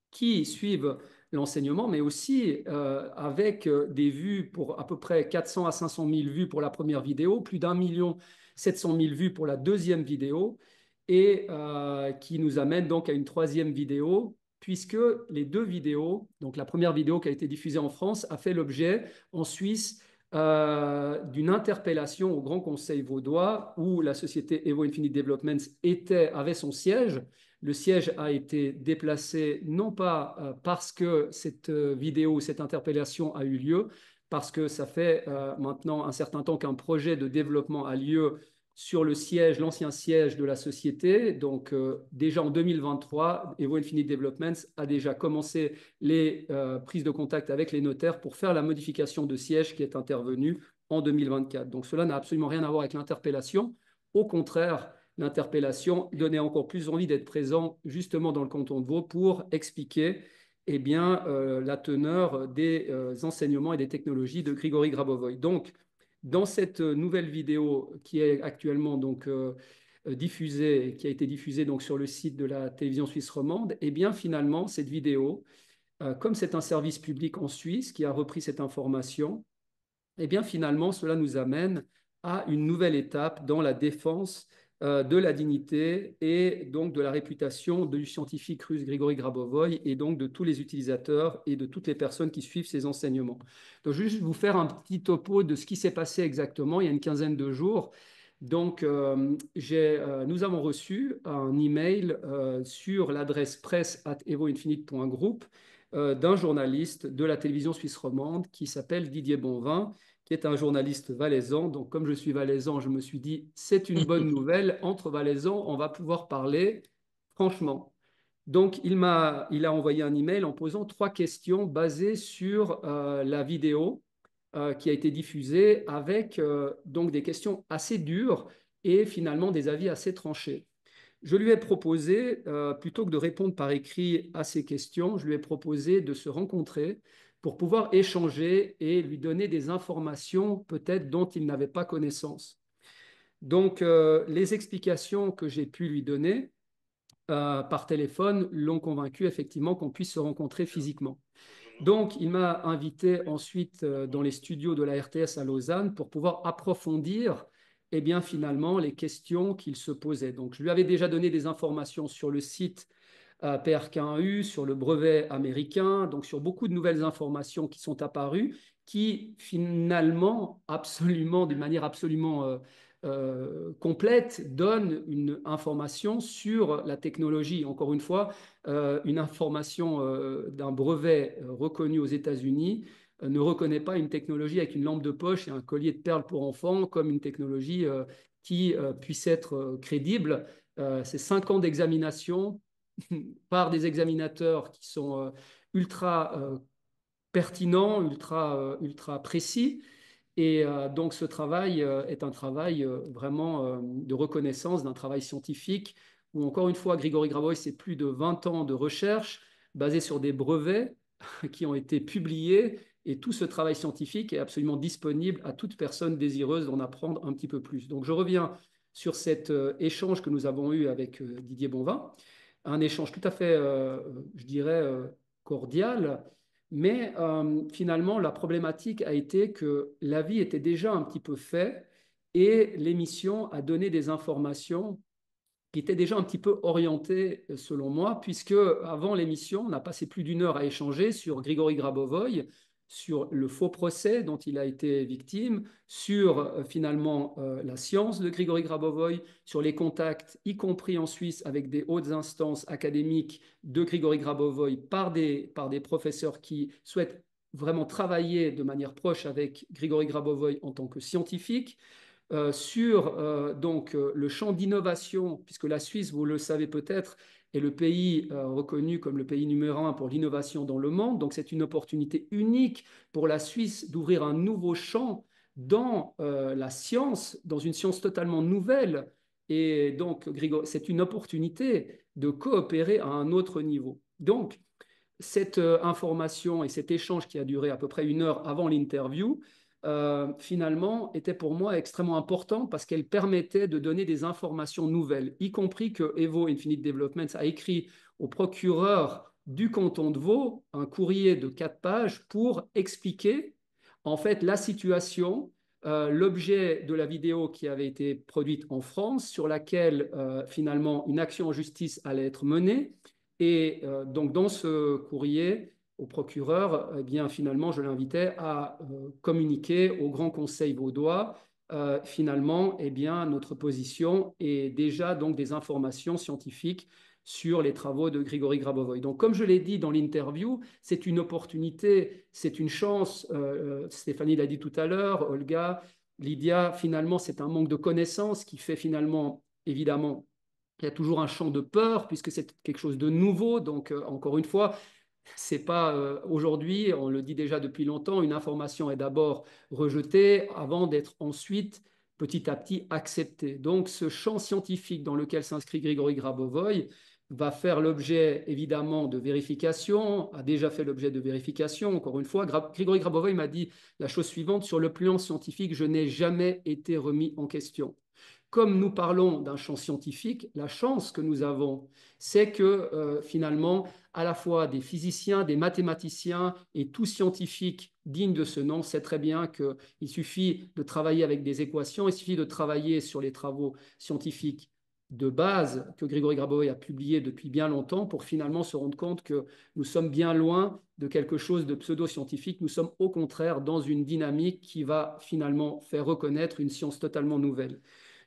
Speaker 7: qui suivent l'enseignement, mais aussi avec des vues pour à peu près 400 à 500 000 vues pour la première vidéo, plus d'1 700 000 vues pour la deuxième vidéo, et qui nous amène donc à une troisième vidéo puisque les 2 vidéos, donc la première vidéo qui a été diffusée en France, a fait l'objet en Suisse d'une interpellation au Grand Conseil vaudois où la société Evo Infinite Developments avait son siège. Le siège a été déplacé non pas parce que cette vidéo, cette interpellation a eu lieu, parce que ça fait maintenant un certain temps qu'un projet de développement a lieu sur le siège, l'ancien siège de la société. Donc, déjà en 2023, Evo Infinite Developments a déjà commencé les prises de contact avec les notaires pour faire la modification de siège qui est intervenue en 2024. Donc, cela n'a absolument rien à voir avec l'interpellation. Au contraire, l'interpellation donnait encore plus envie d'être présent justement dans le canton de Vaud pour expliquer eh bien, la teneur des enseignements et des technologies de Grigory Grabovoï. Donc, dans cette nouvelle vidéo qui est actuellement donc diffusée, qui a été diffusée donc sur le site de la télévision suisse romande, eh bien finalement cette vidéo, comme c'est un service public en Suisse qui a repris cette information, eh bien finalement cela nous amène à une nouvelle étape dans la défense de la dignité et donc de la réputation du scientifique russe Grigory Grabovoï et donc de tous les utilisateurs et de toutes les personnes qui suivent ses enseignements. Donc, je vais juste vous faire un petit topo de ce qui s'est passé exactement il y a une quinzaine de jours. Donc, nous avons reçu un email sur l'adresse presse@evoinfinite.group d'un journaliste de la télévision suisse romande qui s'appelle Didier Bonvin, qui est un journaliste valaisan. Donc, comme je suis valaisan, je me suis dit, c'est une bonne nouvelle. Entre valaisans, on va pouvoir parler franchement. Donc, il a envoyé un email en posant 3 questions basées sur la vidéo qui a été diffusée avec donc des questions assez dures et finalement des avis assez tranchés. Je lui ai proposé, plutôt que de répondre par écrit à ces questions, je lui ai proposé de se rencontrer pour pouvoir échanger et lui donner des informations peut-être dont il n'avait pas connaissance. Donc, les explications que j'ai pu lui donner par téléphone l'ont convaincu effectivement qu'on puisse se rencontrer physiquement. Donc, il m'a invité ensuite dans les studios de la RTS à Lausanne pour pouvoir approfondir eh bien, finalement les questions qu'il se posait. Donc, je lui avais déjà donné des informations sur le site PRK1U, sur le brevet américain, donc sur beaucoup de nouvelles informations qui sont apparues, qui finalement, absolument, d'une manière absolument complète, donnent une information sur la technologie. Encore une fois, une information d'un brevet reconnu aux États-Unis ne reconnaît pas une technologie avec une lampe de poche et un collier de perles pour enfants comme une technologie qui puisse être crédible. C'est 5 ans d'examination par des examinateurs qui sont ultra pertinents, ultra précis. Et donc ce travail est un travail vraiment de reconnaissance d'un travail scientifique où encore une fois, Grigory Grabovoï, c'est plus de 20 ans de recherche basée sur des brevets qui ont été publiés et tout ce travail scientifique est absolument disponible à toute personne désireuse d'en apprendre un petit peu plus. Donc je reviens sur cet échange que nous avons eu avec Didier Bonvin, un échange tout à fait, je dirais, cordial. Mais finalement, la problématique a été que l'avis était déjà un petit peu fait et l'émission a donné des informations qui étaient déjà un petit peu orientées, selon moi, puisque avant l'émission, on a passé plus d'1 heure à échanger sur Grigory Grabovoï, sur le faux procès dont il a été victime, sur finalement la science de Grigory Grabovoï, sur les contacts, y compris en Suisse, avec des hautes instances académiques de Grigory Grabovoï par des professeurs qui souhaitent vraiment travailler de manière proche avec Grigory Grabovoï en tant que scientifique. Sur le champ d'innovation, puisque la Suisse, vous le savez peut-être, est le pays reconnu comme le pays numéro 1 pour l'innovation dans le monde. Donc c'est une opportunité unique pour la Suisse d'ouvrir un nouveau champ dans la science, dans une science totalement nouvelle. Et donc, c'est une opportunité de coopérer à un autre niveau. Donc, cette information et cet échange qui a duré à peu près 1 heure avant l'interview, finalement, était pour moi extrêmement important parce qu'elle permettait de donner des informations nouvelles, y compris que Evo Infinite Developments a écrit au procureur du canton de Vaud un courrier de 4 pages pour expliquer en fait la situation, l'objet de la vidéo qui avait été produite en France, sur laquelle finalement une action en justice allait être menée. Et donc dans ce courrier au procureur, eh bien, finalement, je l'invitais à communiquer au Grand Conseil vaudois finalement eh bien, notre position et déjà donc des informations scientifiques sur les travaux de Grigory Grabovoï. Donc, comme je l'ai dit dans l'interview, c'est une opportunité, c'est une chance. Stéphanie l'a dit tout à l'heure, Olga, Lydia, finalement, c'est un manque de connaissances qui fait finalement, évidemment, il y a toujours un champ de peur puisque c'est quelque chose de nouveau. Donc, encore une fois, c'est pas aujourd'hui, on le dit déjà depuis longtemps, une information est d'abord rejetée avant d'être ensuite petit à petit acceptée. Donc ce champ scientifique dans lequel s'inscrit Grigory Grabovoï va faire l'objet évidemment de vérification, a déjà fait l'objet de vérification. Encore une fois, Grigory Grabovoï m'a dit la chose suivante: sur le plan scientifique, je n'ai jamais été remis en question. Comme nous parlons d'un champ scientifique, la chance que nous avons, c'est que finalement, à la fois des physiciens, des mathématiciens et tout scientifique digne de ce nom sait très bien qu'il suffit de travailler avec des équations, il suffit de travailler sur les travaux scientifiques de base que Grigory Grabovoy a publié depuis bien longtemps pour finalement se rendre compte que nous sommes bien loin de quelque chose de pseudo-scientifique. Nous sommes au contraire dans une dynamique qui va finalement faire reconnaître une science totalement nouvelle.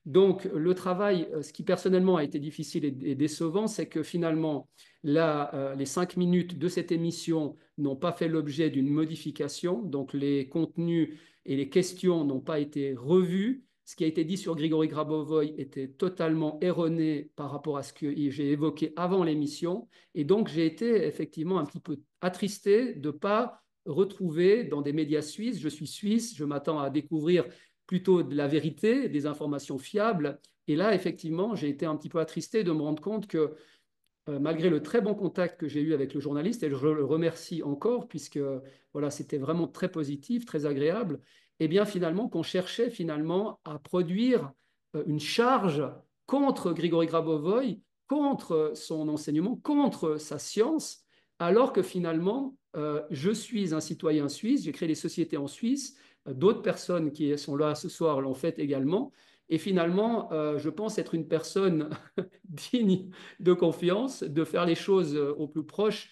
Speaker 7: Donc, le travail, ce qui personnellement a été difficile et décevant, c'est que finalement, les 5 minutes de cette émission n'ont pas fait l'objet d'une modification. Donc, les contenus et les questions n'ont pas été revus. Ce qui a été dit sur Grigory Grabovoy était totalement erroné par rapport à ce que j'ai évoqué avant l'émission. Et donc, j'ai été effectivement un petit peu attristé de ne pas retrouver dans des médias suisses. Je suis suisse, je m'attends à découvrir plutôt de la vérité, des informations fiables. Et là, effectivement, j'ai été un petit peu attristé de me rendre compte que malgré le très bon contact que j'ai eu avec le journaliste, et je le remercie encore, puisque voilà, c'était vraiment très positif, très agréable, et bien finalement qu'on cherchait finalement à produire une charge contre Grigory Grabovoy, contre son enseignement, contre sa science, alors que finalement, je suis un citoyen suisse, j'ai créé des sociétés en Suisse, d'autres personnes qui sont là ce soir l'ont fait également, et finalement, je pense être une personne digne de confiance, de faire les choses au plus proche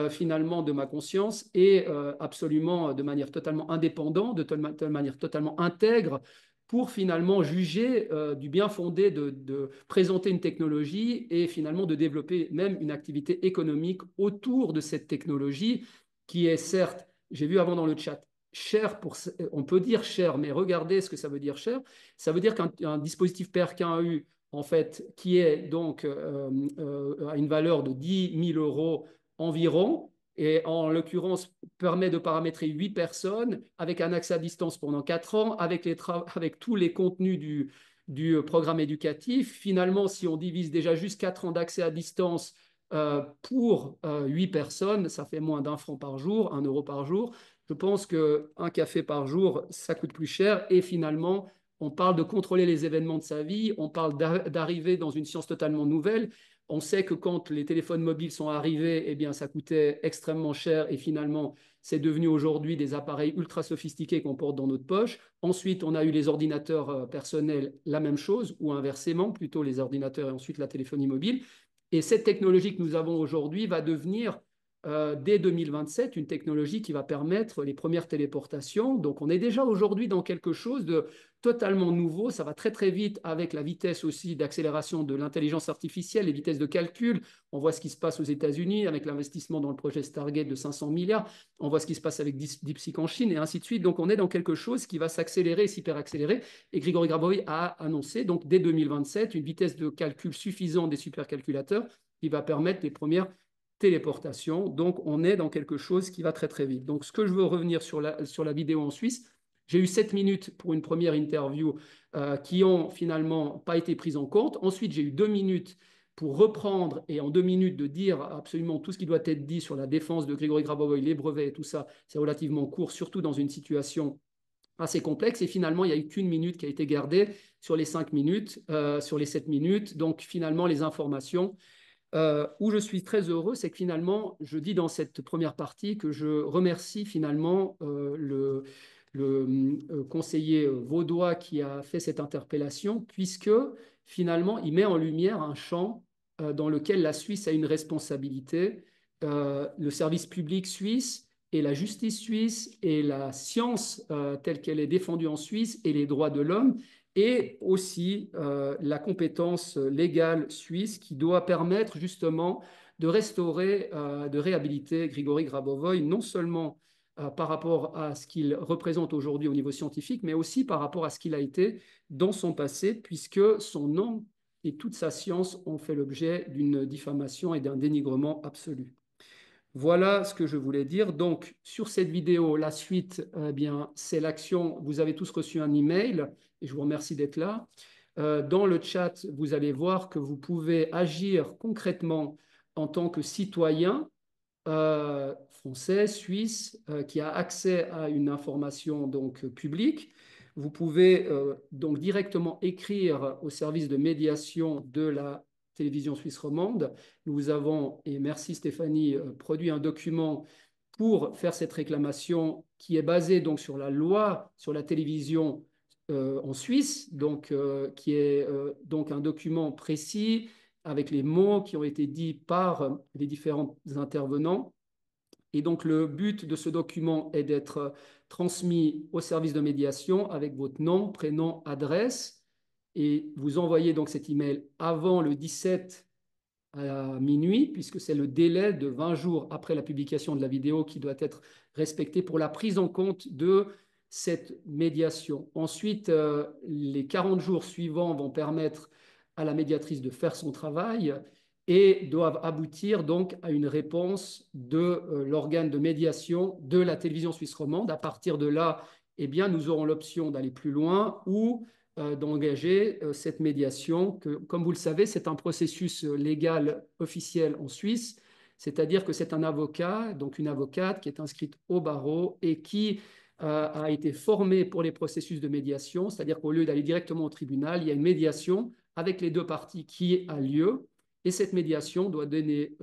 Speaker 7: finalement de ma conscience et absolument de manière totalement indépendante, de manière totalement intègre pour finalement juger du bien fondé de présenter une technologie et finalement de développer même une activité économique autour de cette technologie qui est certes, j'ai vu avant dans le chat, cher on peut dire cher, mais regardez ce que ça veut dire cher. Ça veut dire qu'un dispositif PRK1U en fait, qui est donc à une valeur de 10 000 euros environ, et en l'occurrence permet de paramétrer 8 personnes avec un accès à distance pendant 4 ans, avec tous les contenus du programme éducatif. Finalement, si on divise déjà juste 4 ans d'accès à distance pour 8 personnes, ça fait moins d'1 franc par jour, 1 euro par jour. Je pense qu'un café par jour, ça coûte plus cher et finalement, on parle de contrôler les événements de sa vie, on parle d'arriver dans une science totalement nouvelle. On sait que quand les téléphones mobiles sont arrivés, eh bien, ça coûtait extrêmement cher et finalement, c'est devenu aujourd'hui des appareils ultra sophistiqués qu'on porte dans notre poche. Ensuite, on a eu les ordinateurs personnels, la même chose, ou inversement, plutôt les ordinateurs et ensuite la téléphonie mobile. Et cette technologie que nous avons aujourd'hui va devenir dès 2027, une technologie qui va permettre les premières téléportations. Donc, on est déjà aujourd'hui dans quelque chose de totalement nouveau. Ça va très, très vite avec la vitesse aussi d'accélération de l'intelligence artificielle, les vitesses de calcul. On voit ce qui se passe aux États-Unis avec l'investissement dans le projet Stargate de 500 milliards. On voit ce qui se passe avec DeepSeek en Chine et ainsi de suite. Donc, on est dans quelque chose qui va s'accélérer, s'hyper-accélérer. Et Grigory Grabovoy a annoncé, donc dès 2027, une vitesse de calcul suffisante des supercalculateurs qui va permettre les premières téléportation. Donc, on est dans quelque chose qui va très, très vite. Donc, ce que je veux revenir sur la vidéo en Suisse, j'ai eu 7 minutes pour une première interview qui ont finalement pas été prises en compte. Ensuite, j'ai eu 2 minutes pour reprendre et en 2 minutes de dire absolument tout ce qui doit être dit sur la défense de Grigory Grabovoy, les brevets et tout ça. C'est relativement court, surtout dans une situation assez complexe. Et finalement, il n'y a eu qu'1 minute qui a été gardée sur les 5 minutes, sur les 7 minutes. Donc, finalement, les informations... où je suis très heureux, c'est que finalement, je dis dans cette première partie que je remercie finalement le conseiller vaudois qui a fait cette interpellation, puisque finalement, il met en lumière un champ dans lequel la Suisse a une responsabilité. Le service public suisse et la justice suisse et la science telle qu'elle est défendue en Suisse et les droits de l'homme, et aussi la compétence légale suisse qui doit permettre justement de restaurer, de réhabiliter Grigory Grabovoy, non seulement par rapport à ce qu'il représente aujourd'hui au niveau scientifique, mais aussi par rapport à ce qu'il a été dans son passé, puisque son nom et toute sa science ont fait l'objet d'une diffamation et d'un dénigrement absolu. Voilà ce que je voulais dire. Donc, sur cette vidéo, la suite, eh bien, c'est l'action. Vous avez tous reçu un email et je vous remercie d'être là. Dans le chat, vous allez voir que vous pouvez agir concrètement en tant que citoyen français, suisse, qui a accès à une information donc publique. Vous pouvez donc directement écrire au service de médiation de la télévision suisse romande. Nous avons, et merci Stéphanie, produit un document pour faire cette réclamation qui est basée donc sur la loi sur la télévision en Suisse, donc, qui est donc un document précis avec les mots qui ont été dits par les différents intervenants. Et donc, le but de ce document est d'être transmis au service de médiation avec votre nom, prénom, adresse. Et vous envoyez donc cet email avant le 17 à minuit, puisque c'est le délai de 20 jours après la publication de la vidéo qui doit être respecté pour la prise en compte de cette médiation. Ensuite, les 40 jours suivants vont permettre à la médiatrice de faire son travail et doivent aboutir donc à une réponse de l'organe de médiation de la télévision suisse romande. À partir de là, eh bien, nous aurons l'option d'aller plus loin ou d'engager cette médiation, que, comme vous le savez, c'est un processus légal officiel en Suisse, c'est-à-dire que c'est un avocat, donc une avocate qui est inscrite au barreau et qui a été formée pour les processus de médiation, c'est-à-dire qu'au lieu d'aller directement au tribunal, il y a une médiation avec les deux parties qui a lieu, et cette médiation doit donner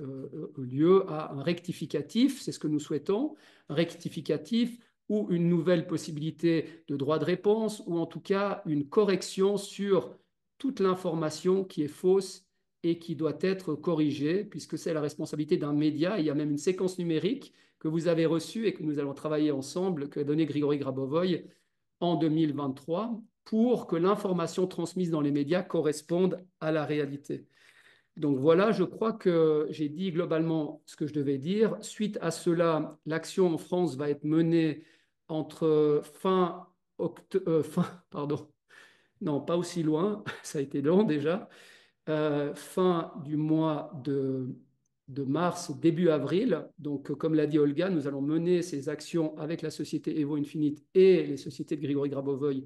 Speaker 7: lieu à un rectificatif, c'est ce que nous souhaitons, un rectificatif ou une nouvelle possibilité de droit de réponse, ou en tout cas une correction sur toute l'information qui est fausse et qui doit être corrigée, puisque c'est la responsabilité d'un média. Il y a même une séquence numérique que vous avez reçue et que nous allons travailler ensemble, que a donné Grigory Grabovoy en 2023, pour que l'information transmise dans les médias corresponde à la réalité. Donc voilà, je crois que j'ai dit globalement ce que je devais dire. Suite à cela, l'action en France va être menée entre pardon, non, pas aussi loin, ça a été long déjà, fin du mois de mars, début avril. Donc, comme l'a dit Olga, nous allons mener ces actions avec la société Evo Infinite et les sociétés de Grigory Grabovoy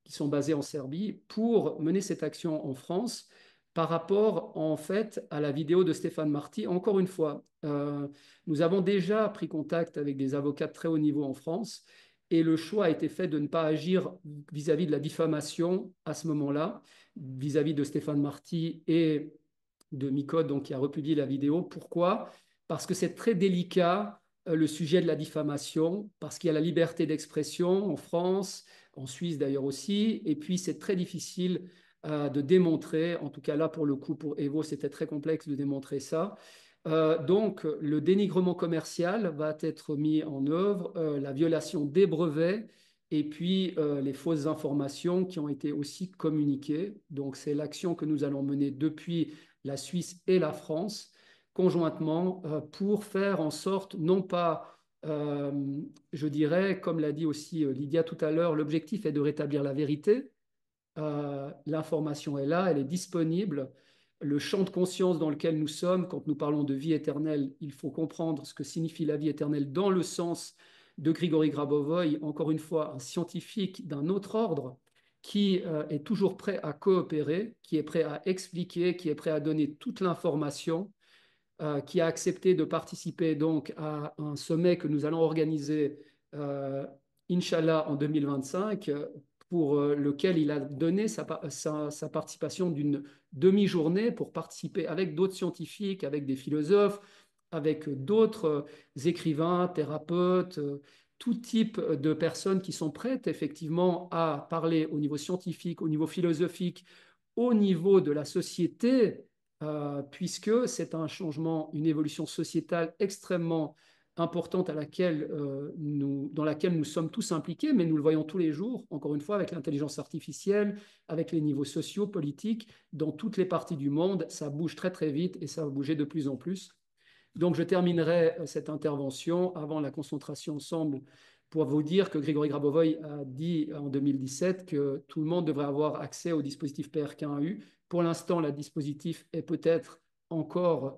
Speaker 7: qui sont basées en Serbie pour mener cette action en France par rapport en fait à la vidéo de Stéphane Marty. Encore une fois, nous avons déjà pris contact avec des avocats de très haut niveau en France et le choix a été fait de ne pas agir vis-à-vis de la diffamation à ce moment-là, vis-à-vis de Stéphane Marty et de Micode, donc, qui a republié la vidéo. Pourquoi? Parce que c'est très délicat, le sujet de la diffamation, parce qu'il y a la liberté d'expression en France, en Suisse d'ailleurs aussi, et puis c'est très difficile de démontrer, en tout cas là pour le coup pour Evo c'était très complexe de démontrer ça. Donc le dénigrement commercial va être mis en œuvre, la violation des brevets et puis les fausses informations qui ont été aussi communiquées. Donc c'est l'action que nous allons mener depuis la Suisse et la France conjointement pour faire en sorte, non pas, je dirais, comme l'a dit aussi Lydia tout à l'heure, l'objectif est de rétablir la vérité. L'information est là, elle est disponible. Le champ de conscience dans lequel nous sommes, quand nous parlons de vie éternelle, il faut comprendre ce que signifie la vie éternelle dans le sens de Grigory Grabovoy, encore une fois, un scientifique d'un autre ordre qui est toujours prêt à coopérer, qui est prêt à expliquer, qui est prêt à donner toute l'information, qui a accepté de participer donc à un sommet que nous allons organiser, Inch'Allah, en 2025, pour lequel il a donné sa participation d'une demi-journée pour participer avec d'autres scientifiques, avec des philosophes, avec d'autres écrivains, thérapeutes, tout type de personnes qui sont prêtes effectivement à parler au niveau scientifique, au niveau philosophique, au niveau de la société, puisque c'est un changement, une évolution sociétale extrêmement importante dans laquelle nous sommes tous impliqués, mais nous le voyons tous les jours, encore une fois, avec l'intelligence artificielle, avec les niveaux sociaux, politiques, dans toutes les parties du monde, ça bouge très très vite et ça va bouger de plus en plus. Donc je terminerai cette intervention avant la concentration ensemble pour vous dire que Grigory Grabovoy a dit en 2017 que tout le monde devrait avoir accès au dispositif PRK1U. Pour l'instant, le dispositif est peut-être encore,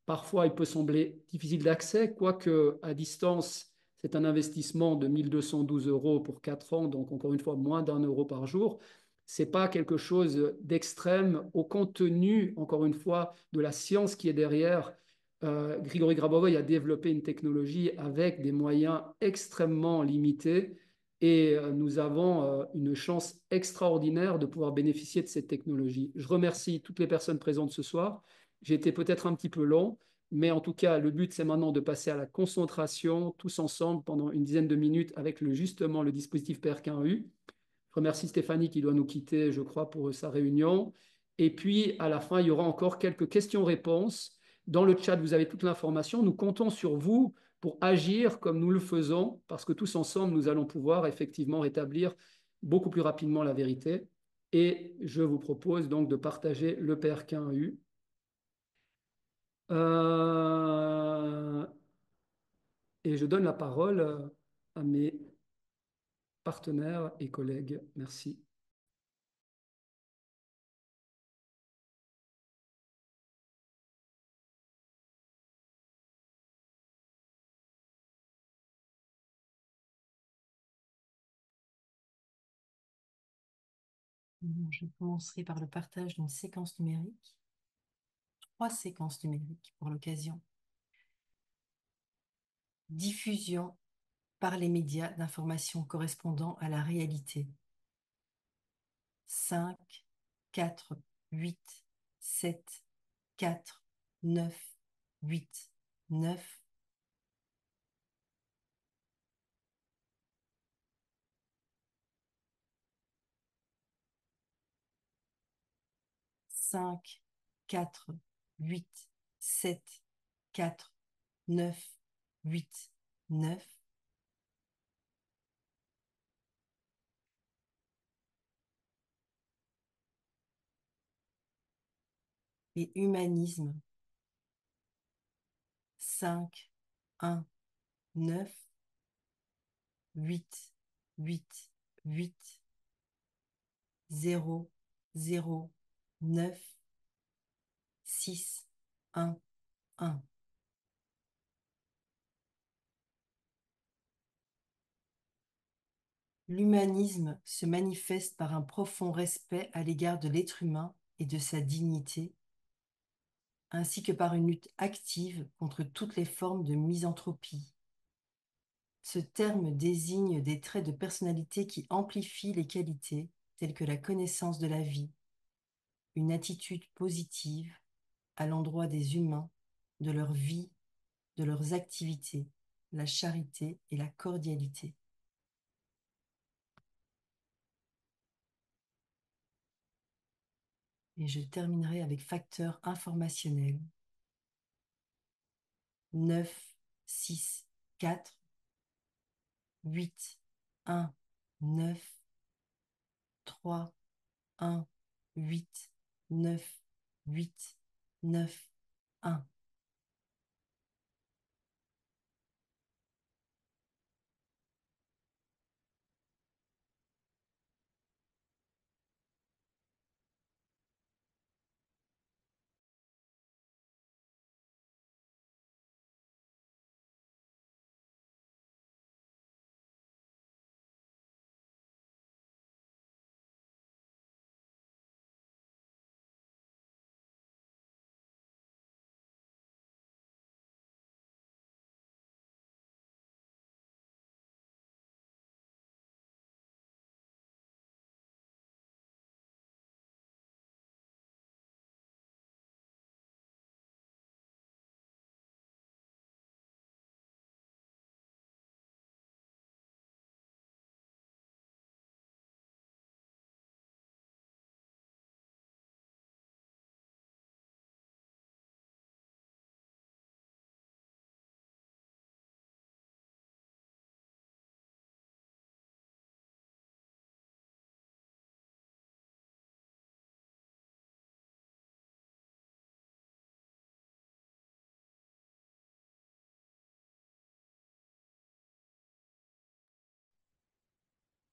Speaker 7: parfois il peut sembler difficile d'accès, quoique à distance, c'est un investissement de 1 212 € pour 4 ans, donc encore une fois moins d'1 € par jour. Ce n'est pas quelque chose d'extrême au contenu, encore une fois, de la science qui est derrière. Grigory Grabovoy a développé une technologie avec des moyens extrêmement limités et nous avons une chance extraordinaire de pouvoir bénéficier de cette technologie. Je remercie toutes les personnes présentes ce soir. J'ai été peut-être un petit peu long, mais en tout cas, le but, c'est maintenant de passer à la concentration tous ensemble pendant une dizaine de minutes avec justement le dispositif PRK1U. remercie Stéphanie qui doit nous quitter, je crois, pour sa réunion. Et puis, à la fin, il y aura encore quelques questions-réponses. Dans le chat, vous avez toute l'information. Nous comptons sur vous pour agir comme nous le faisons, parce que tous ensemble, nous allons pouvoir effectivement rétablir beaucoup plus rapidement la vérité. Et je vous propose donc de partager le PRK1U. Et je donne la parole à mes partenaires et collègues. Merci.
Speaker 5: Je commencerai par le partage d'une séquence numérique, 3 séquences numériques pour l'occasion. Diffusion par les médias d'informations correspondant à la réalité. 5, 4, 8, 7, 4, 9, 8, 9. Cinq, 4, 8, 7, 4, 9, 8, 9. Et humanisme. 5, 1, 9, 8, 8, 8, 0, 0, 9, 6, 1, 1. L'humanisme se manifeste par un profond respect à l'égard de l'être humain et de sa dignité, ainsi que par une lutte active contre toutes les formes de misanthropie. Ce terme désigne des traits de personnalité qui amplifient les qualités telles que la connaissance de la vie, une attitude positive à l'endroit des humains, de leur vie, de leurs activités, la charité et la cordialité. Et je terminerai avec facteur informationnel. 9, 6, 4, 8, 1, 9, 3, 1, 8, 9, 8, 9, 1.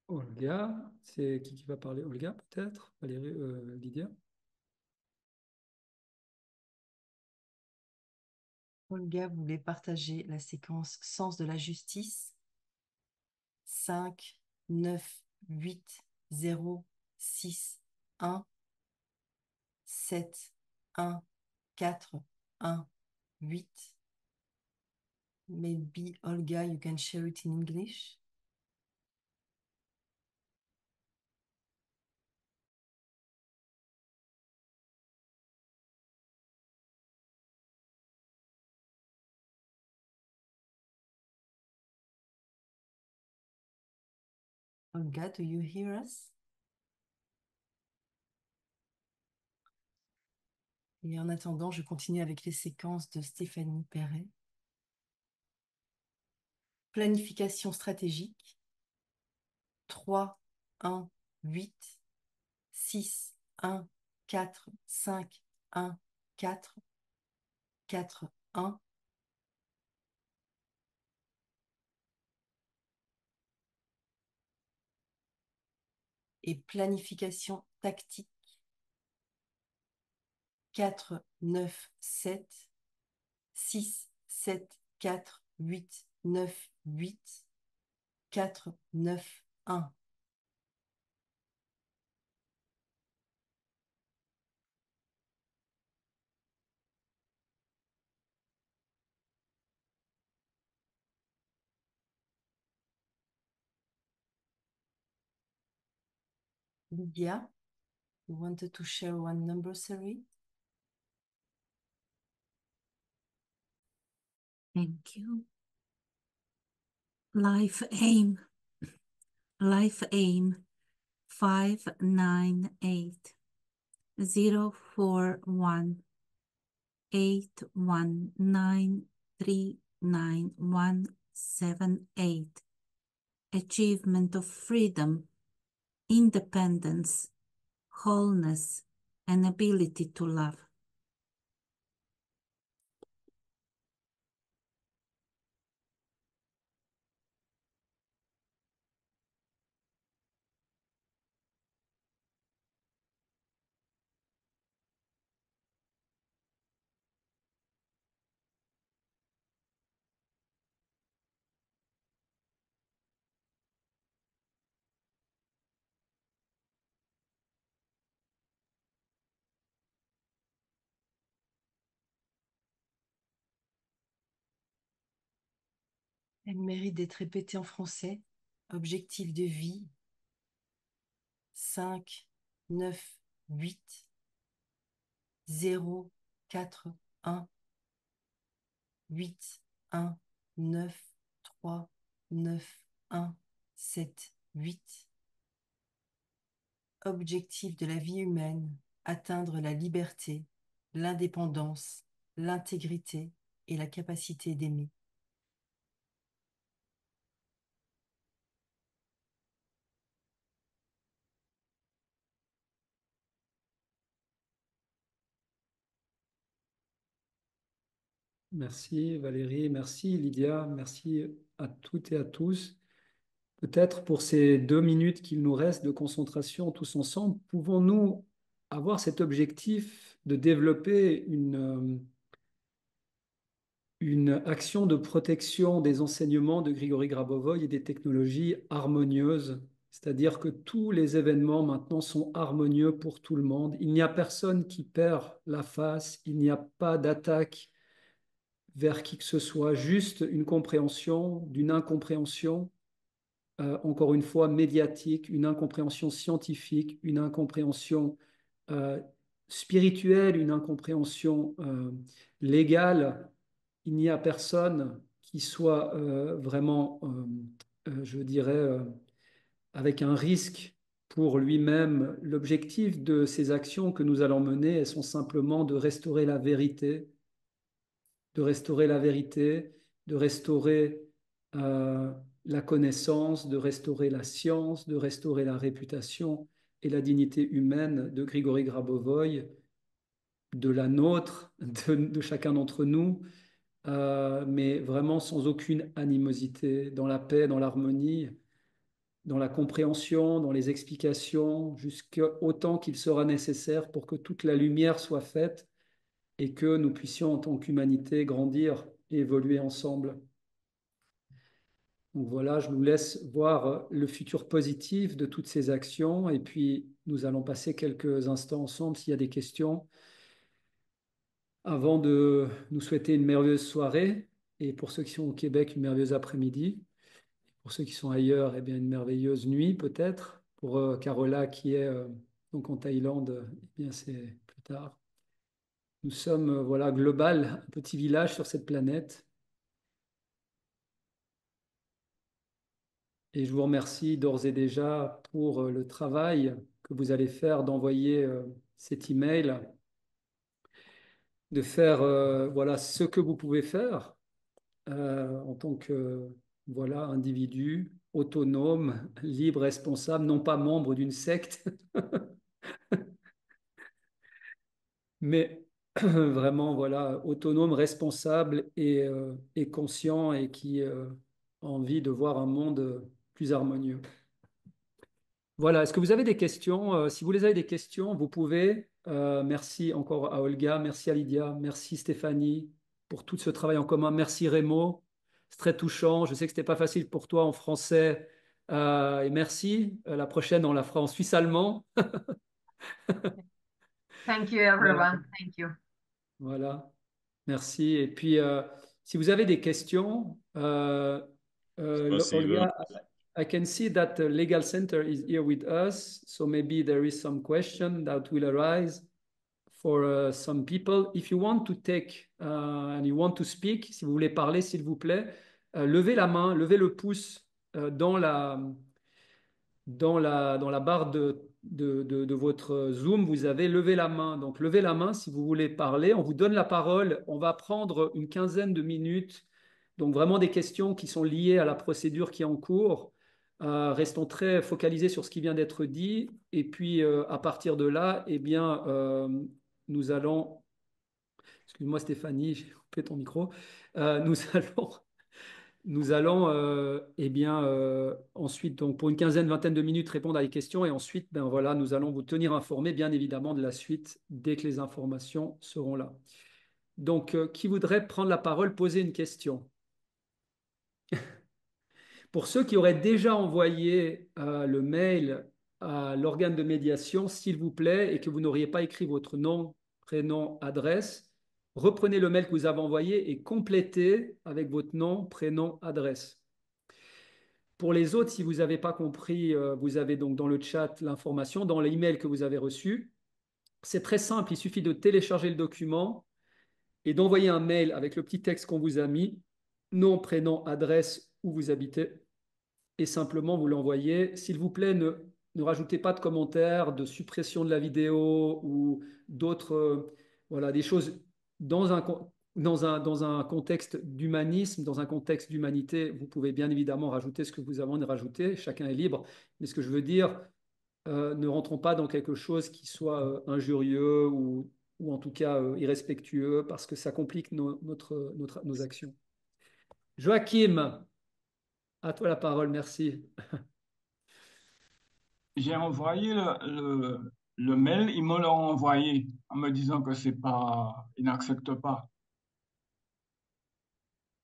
Speaker 7: Olga, c'est qui va parler? Olga, peut-être? Valérie, Lydia?
Speaker 5: Olga voulait partager la séquence Sens de la justice. 5, 9, 8, 0, 6, 1, 7, 1, 4, 1, 8. Maybe Olga, you can share it in English. Olga, do you hear us? Et en attendant, je continue avec les séquences de Stéphanie Perret. Planification stratégique. 3, 1, 8, 6, 1, 4, 5, 1, 4, 4, 1. Et planification tactique. 4, 9, 7, 6, 7, 4, 8, 9, 8, 4, 9, 1. Lydia, you wanted to share one number, sorry?
Speaker 2: Thank you. Life aim 598 041 819399178. Achievement of freedom, independence, wholeness, and ability to love.
Speaker 5: Elle mérite d'être répétée en français. Objectif de vie. 5, 9, 8, 0, 4, 1, 8, 1, 9, 3, 9, 1, 7, 8. Objectif de la vie humaine, atteindre la liberté, l'indépendance, l'intégrité et la capacité d'aimer.
Speaker 7: Merci Valérie, merci Lydia, merci à toutes et à tous. Peut-être pour ces 2 minutes qu'il nous reste de concentration tous ensemble, pouvons-nous avoir cet objectif de développer une action de protection des enseignements de Grigory Grabovoï et des technologies harmonieuses, c'est-à-dire que tous les événements maintenant sont harmonieux pour tout le monde. Il n'y a personne qui perd la face, il n'y a pas d'attaque vers qui que ce soit, juste une compréhension d'une incompréhension, encore une fois, médiatique, une incompréhension scientifique, une incompréhension euh, spirituelle, une incompréhension légale. Il n'y a personne qui soit vraiment, je dirais, avec un risque pour lui-même. L'objectif de ces actions que nous allons mener, elles sont simplement de restaurer la vérité, de restaurer la vérité, de restaurer la connaissance, de restaurer la science, de restaurer la réputation et la dignité humaine de Grigory Grabovoï, de la nôtre, de chacun d'entre nous, mais vraiment sans aucune animosité, dans la paix, dans l'harmonie, dans la compréhension, dans les explications, jusqu'à autant qu'il sera nécessaire pour que toute la lumière soit faite et que nous puissions, en tant qu'humanité, grandir et évoluer ensemble. Donc voilà, je vous laisse voir le futur positif de toutes ces actions et puis nous allons passer quelques instants ensemble s'il y a des questions avant de nous souhaiter une merveilleuse soirée et pour ceux qui sont au Québec, une merveilleuse après-midi. Pour ceux qui sont ailleurs, eh bien, une merveilleuse nuit peut-être. Pour Carola qui est donc en Thaïlande, eh bien, c'est plus tard. Nous sommes voilà, global, un petit village sur cette planète. Et je vous remercie d'ores et déjà pour le travail que vous allez faire d'envoyer cet email de faire voilà, ce que vous pouvez faire en tant que voilà, individu autonome, libre, responsable, non pas membre d'une secte, mais vraiment voilà, autonome, responsable et conscient et qui a envie de voir un monde plus harmonieux. Voilà, est-ce que vous avez des questions? Si vous les avez des questions, vous pouvez. Merci encore à Olga, merci à Lydia, merci Stéphanie pour tout ce travail en commun. Merci Rémo, c'est très touchant. Je sais que ce n'était pas facile pour toi en français. Et merci. La prochaine, on la fera en suisse-allemand.
Speaker 1: Thank you,
Speaker 7: Voilà.
Speaker 1: everyone. Thank you.
Speaker 7: Voilà. Merci. Et puis, si vous avez des questions,
Speaker 6: Possible.
Speaker 7: Olga, I can see that the legal center is here with us, so maybe there is some question that will arise for some people. If you want to take and you want to speak, si vous voulez parler, s'il vous plaît, levez la main, levez le pouce dans la barre de votre Zoom, vous avez levé la main. Donc, levez la main si vous voulez parler. On vous donne la parole. On va prendre une quinzaine de minutes. Donc, vraiment des questions qui sont liées à la procédure qui est en cours. Restons très focalisés sur ce qui vient d'être dit. Et puis, à partir de là, eh bien, nous allons... Excuse-moi Stéphanie, j'ai coupé ton micro. Nous allons eh bien, ensuite, donc, pour une quinzaine, vingtaine de minutes, répondre à des questions et ensuite, ben, voilà, nous allons vous tenir informés, bien évidemment, de la suite dès que les informations seront là. Donc, qui voudrait prendre la parole, poser une question? Pour ceux qui auraient déjà envoyé le mail à l'organe de médiation, s'il vous plaît, et que vous n'auriez pas écrit votre nom, prénom, adresse, reprenez le mail que vous avez envoyé et complétez avec votre nom, prénom, adresse. Pour les autres, si vous n'avez pas compris, vous avez donc dans le chat l'information, dans l'email que vous avez reçu. C'est très simple, il suffit de télécharger le document et d'envoyer un mail avec le petit texte qu'on vous a mis, nom, prénom, adresse, où vous habitez, et simplement vous l'envoyez. S'il vous plaît, ne rajoutez pas de commentaires, de suppression de la vidéo ou d'autres, voilà, des choses dans un contexte d'humanisme, dans un contexte d'humanité. Vous pouvez bien évidemment rajouter ce que vous avez envie de rajouter, chacun est libre. Mais ce que je veux dire, ne rentrons pas dans quelque chose qui soit injurieux ou en tout cas irrespectueux parce que ça complique nos actions. Joachim, à toi la parole, merci.
Speaker 8: J'ai envoyé le mail, ils me l'ont envoyé en me disant que c'est pas, ils n'acceptent pas.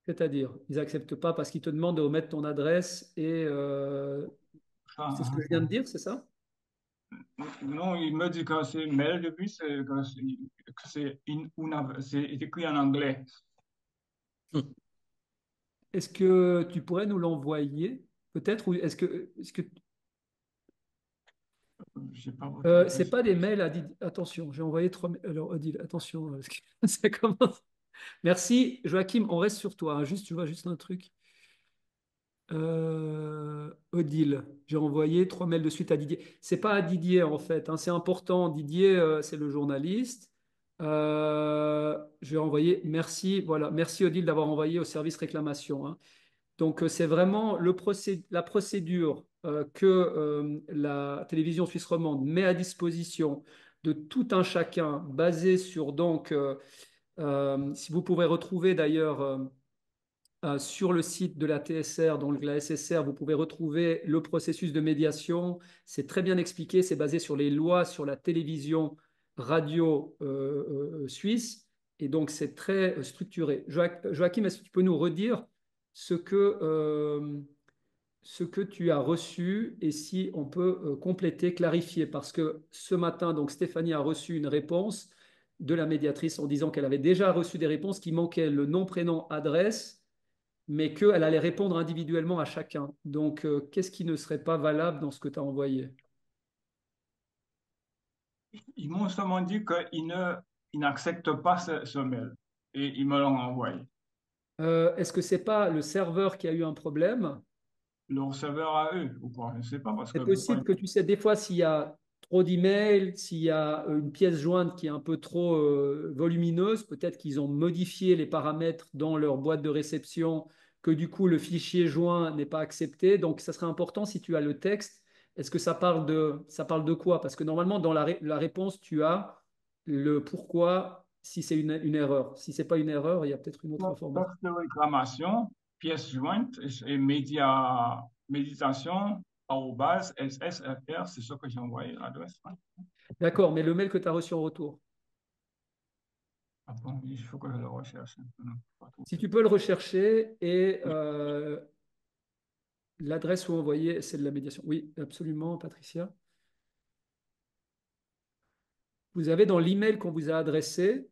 Speaker 7: C'est-à-dire, ils n'acceptent pas parce qu'ils te demandent de remettre ton adresse et c'est ce que je viens de dire, c'est ça?
Speaker 8: Non, il me dit que c'est mail depuis, c'est écrit en anglais.
Speaker 7: Est-ce que tu pourrais nous l'envoyer peut-être ou est-ce que
Speaker 8: J'ai pas votre
Speaker 7: c'est pas des mails à attention, j'ai envoyé 3 mails. Alors Odile, attention, parce que ça commence. Merci Joachim, on reste sur toi, hein. Juste, tu vois, juste un truc. Odile, j'ai envoyé 3 mails de suite à Didier. C'est pas à Didier en fait, hein, c'est important. Didier, c'est le journaliste. Je vais envoyer. Merci, voilà, merci Odile d'avoir envoyé au service réclamation, hein. Donc c'est vraiment la procédure que la télévision suisse romande met à disposition de tout un chacun, basée sur donc, si vous pouvez retrouver d'ailleurs sur le site de la TSR, donc la SSR, vous pouvez retrouver le processus de médiation. C'est très bien expliqué, c'est basé sur les lois sur la télévision radio suisse. Et donc, c'est très structuré. Joachim, est-ce que tu peux nous redire ce que tu as reçu et si on peut compléter, clarifier? Parce que ce matin, donc, Stéphanie a reçu une réponse de la médiatrice en disant qu'elle avait déjà reçu des réponses qui manquaient le nom, prénom, adresse mais qu'elle allait répondre individuellement à chacun. Donc, qu'est-ce qui ne serait pas valable dans ce que tu as envoyé?
Speaker 8: Ils m'ont seulement dit ils n'acceptent pas ce mail et ils me l'ont envoyé.
Speaker 7: Est-ce que c'est pas le serveur qui a eu un problème?
Speaker 8: Le receveur à eux ou quoi, je ne sais pas parce
Speaker 7: C'est
Speaker 8: que
Speaker 7: possible que tu sais, des fois, s'il y a trop d'emails, s'il y a une pièce jointe qui est un peu trop volumineuse, peut-être qu'ils ont modifié les paramètres dans leur boîte de réception, que du coup le fichier joint n'est pas accepté. Donc, ça serait important si tu as le texte. Est-ce que ça parle de quoi? Parce que normalement, dans la réponse, tu as le pourquoi si c'est une erreur. Si c'est pas une erreur, il y a peut-être une autre information.
Speaker 8: Texte de réclamation, pièce jointe et méditation, arobase, SSFR, c'est ce que j'ai envoyé l'adresse.
Speaker 7: D'accord, mais le mail que tu as reçu en retour.
Speaker 8: Attends, il faut que je le recherche.
Speaker 7: Si tu peux le rechercher et l'adresse où envoyer, c'est de la médiation. Oui, absolument, Patricia. Vous avez dans l'email qu'on vous a adressé,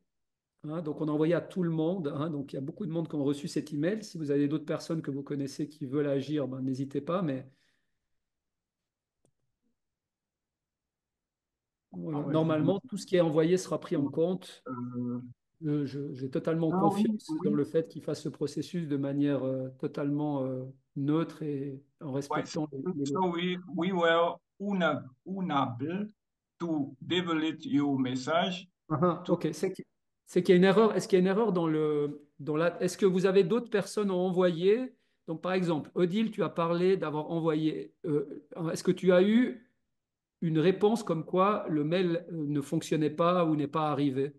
Speaker 7: hein, donc on a envoyé à tout le monde, hein, donc il y a beaucoup de monde qui ont reçu cet email. Si vous avez d'autres personnes que vous connaissez qui veulent agir, ben, n'hésitez pas, mais voilà.
Speaker 8: Ah ouais,
Speaker 7: Normalement, tout ce qui est envoyé sera pris en compte.
Speaker 8: euh,
Speaker 7: J'ai totalement
Speaker 8: ah oui,
Speaker 7: confiance dans
Speaker 8: oui,
Speaker 7: le fait qu'ils fassent ce processus de manière totalement neutre et en
Speaker 8: ouais, c'est
Speaker 7: respectant les lois.
Speaker 8: so we were unable to delete your message
Speaker 7: Ah,
Speaker 8: to.
Speaker 7: ok, c'est qu'il y a une erreur. Est-ce qu'il y a une erreur est-ce que vous avez d'autres personnes à envoyer? Donc, par exemple, Odile, tu as parlé d'avoir envoyé. Est-ce que tu as eu une réponse comme quoi le mail ne fonctionnait pas ou n'est pas arrivé?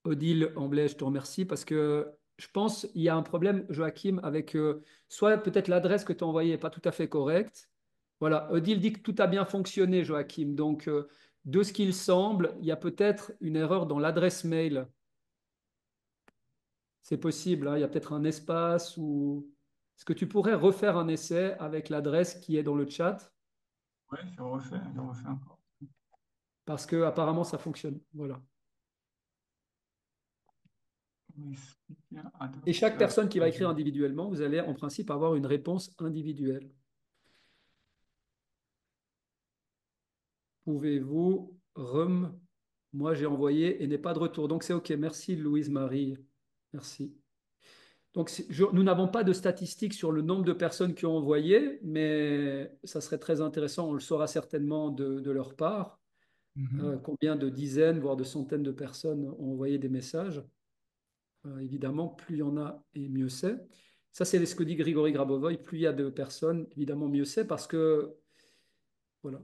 Speaker 7: Odile Amblay, je te remercie parce que je pense qu'il y a un problème, Joachim, avec soit peut-être l'adresse que tu as envoyée n'est pas tout à fait correcte. Voilà, Odile dit que tout a bien fonctionné, Joachim. Donc, de ce qu'il semble, il y a peut-être une erreur dans l'adresse mail. C'est possible, hein, il y a peut-être un espace ou... Est-ce que tu pourrais refaire un essai avec l'adresse qui est dans le chat?
Speaker 8: Ouais, je refais encore.
Speaker 7: Parce que apparemment ça fonctionne. Voilà.
Speaker 8: Oui,
Speaker 7: Et chaque personne qui va écrire individuellement, vous allez en principe avoir une réponse individuelle. Pouvez-vous moi j'ai envoyé et n'est pas de retour. Donc c'est OK. Merci Louise-Marie. Merci. Donc nous n'avons pas de statistiques sur le nombre de personnes qui ont envoyé, mais ça serait très intéressant. On le saura certainement de leur part. Combien de dizaines, voire de centaines de personnes ont envoyé des messages. Évidemment, plus il y en a et mieux c'est. Ça, c'est ce que dit Grigory Grabovoy. Plus il y a de personnes, évidemment, mieux c'est parce que voilà,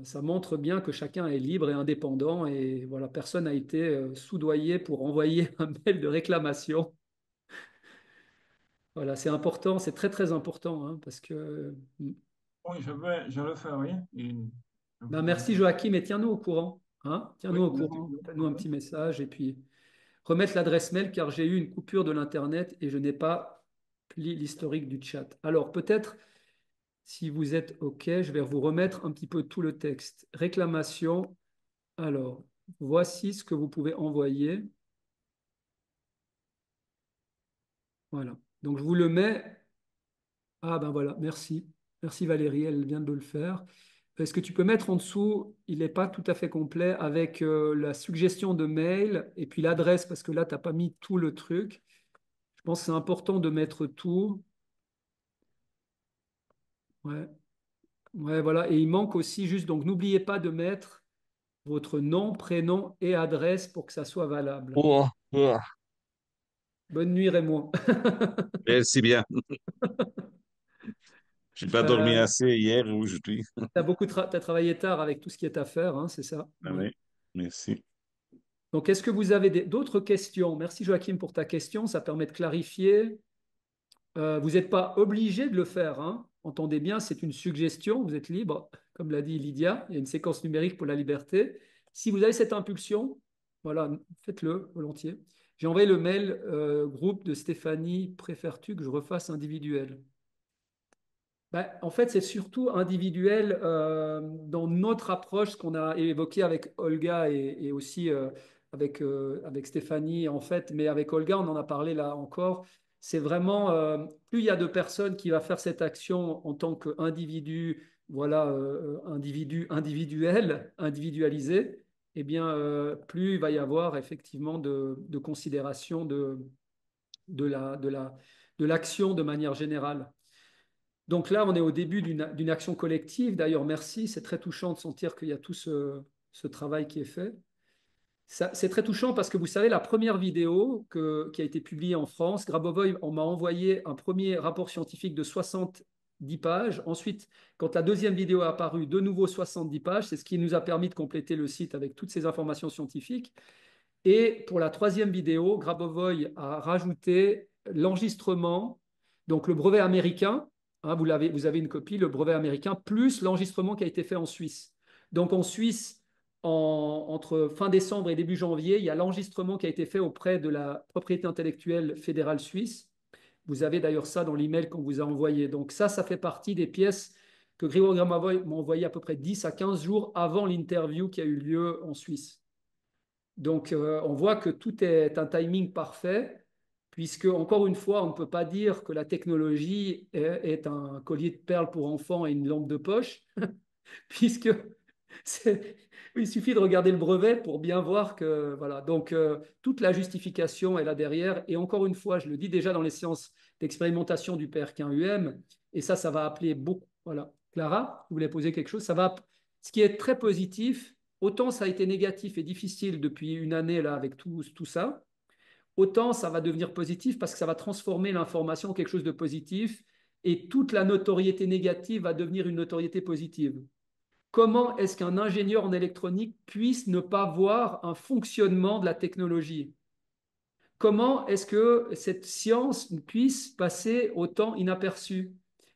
Speaker 7: ça montre bien que chacun est libre et indépendant et voilà, personne n'a été soudoyé pour envoyer un mail de réclamation. Voilà, c'est important, c'est très très important hein, parce que.
Speaker 8: Oui, je le ferai et je
Speaker 7: Ben,
Speaker 8: vous
Speaker 7: merci
Speaker 8: envoie.
Speaker 7: Joachim et tiens-nous au courant. Hein,
Speaker 8: Oui,
Speaker 7: tiens-nous au
Speaker 8: je
Speaker 7: courant,
Speaker 8: vous
Speaker 7: fais-nous un
Speaker 8: envoie.
Speaker 7: petit message et puis remettre l'adresse mail car j'ai eu une coupure de l'Internet et je n'ai pas pris l'historique du chat. Alors peut-être, si vous êtes OK, je vais vous remettre un petit peu tout le texte. Réclamation. Alors, voici ce que vous pouvez envoyer. Voilà. Donc je vous le mets. Ah ben voilà, merci. Merci Valérie, elle vient de le faire. Est-ce que tu peux mettre en dessous, il n'est pas tout à fait complet, avec la suggestion de mail et puis l'adresse, parce que là, tu n'as pas mis tout le truc. Je pense que c'est important de mettre tout. Ouais. Ouais, voilà. Et il manque aussi juste, donc n'oubliez pas de mettre votre nom, prénom et adresse pour que ça soit valable.
Speaker 6: Oh, oh.
Speaker 7: Bonne nuit, Raymond.
Speaker 6: Merci bien. J'ai pas dormi
Speaker 7: Euh,
Speaker 6: assez hier ou aujourd'hui.
Speaker 7: t'as travaillé tard avec tout ce qui est à faire, hein, c'est ça?
Speaker 6: Ah
Speaker 7: Ouais.
Speaker 6: oui, merci.
Speaker 7: Donc, est-ce que vous avez d'autres questions? Merci Joachim pour ta question, ça permet de clarifier. Vous n'êtes pas obligé de le faire, hein. Entendez bien, c'est une suggestion, vous êtes libre, comme l'a dit Lydia, il y a une séquence numérique pour la liberté. Si vous avez cette impulsion, voilà, faites-le volontiers. J'ai envoyé le mail groupe de Stéphanie, préfères-tu que je refasse individuel? Ben, en fait, c'est surtout individuel dans notre approche, ce qu'on a évoqué avec Olga et aussi avec Stéphanie, en fait, mais avec Olga, on en a parlé là encore. C'est vraiment, plus il y a de personnes qui va faire cette action en tant qu'individu, voilà, individu individuel, individualisé, eh bien, plus il va y avoir effectivement de considération de l'action de manière générale. Donc là, on est au début d'une action collective. D'ailleurs, merci, c'est très touchant de sentir qu'il y a tout ce travail qui est fait. C'est très touchant parce que vous savez, la première vidéo qui a été publiée en France, Grabovoi, on m'a envoyé un premier rapport scientifique de 70 pages. Ensuite, quand la deuxième vidéo est apparue, de nouveau 70 pages. C'est ce qui nous a permis de compléter le site avec toutes ces informations scientifiques. Et pour la troisième vidéo, Grabovoi a rajouté l'enregistrement, donc le brevet américain, hein, vous avez une copie, le brevet américain, plus l'enregistrement qui a été fait en Suisse. Donc en Suisse, entre fin décembre et début janvier, il y a l'enregistrement qui a été fait auprès de la propriété intellectuelle fédérale suisse. Vous avez d'ailleurs ça dans l'email qu'on vous a envoyé. Donc ça fait partie des pièces que Grigor Grabovoi m'a envoyé à peu près 10 à 15 jours avant l'interview qui a eu lieu en Suisse. Donc, on voit que tout est un timing parfait, puisque, encore une fois, on ne peut pas dire que la technologie est un collier de perles pour enfants et une lampe de poche, puisque il suffit de regarder le brevet pour bien voir que, voilà. Donc, toute la justification est là derrière. Et encore une fois, je le dis déjà dans les séances d'expérimentation du PRK-UM, et ça va appeler beaucoup. Voilà. Clara, vous voulez poser quelque chose? Ce qui est très positif, autant ça a été négatif et difficile depuis une année là avec tout ça, autant ça va devenir positif parce que ça va transformer l'information en quelque chose de positif et toute la notoriété négative va devenir une notoriété positive. Comment est-ce qu'un ingénieur en électronique puisse ne pas voir un fonctionnement de la technologie? Comment est-ce que cette science puisse passer autant inaperçue?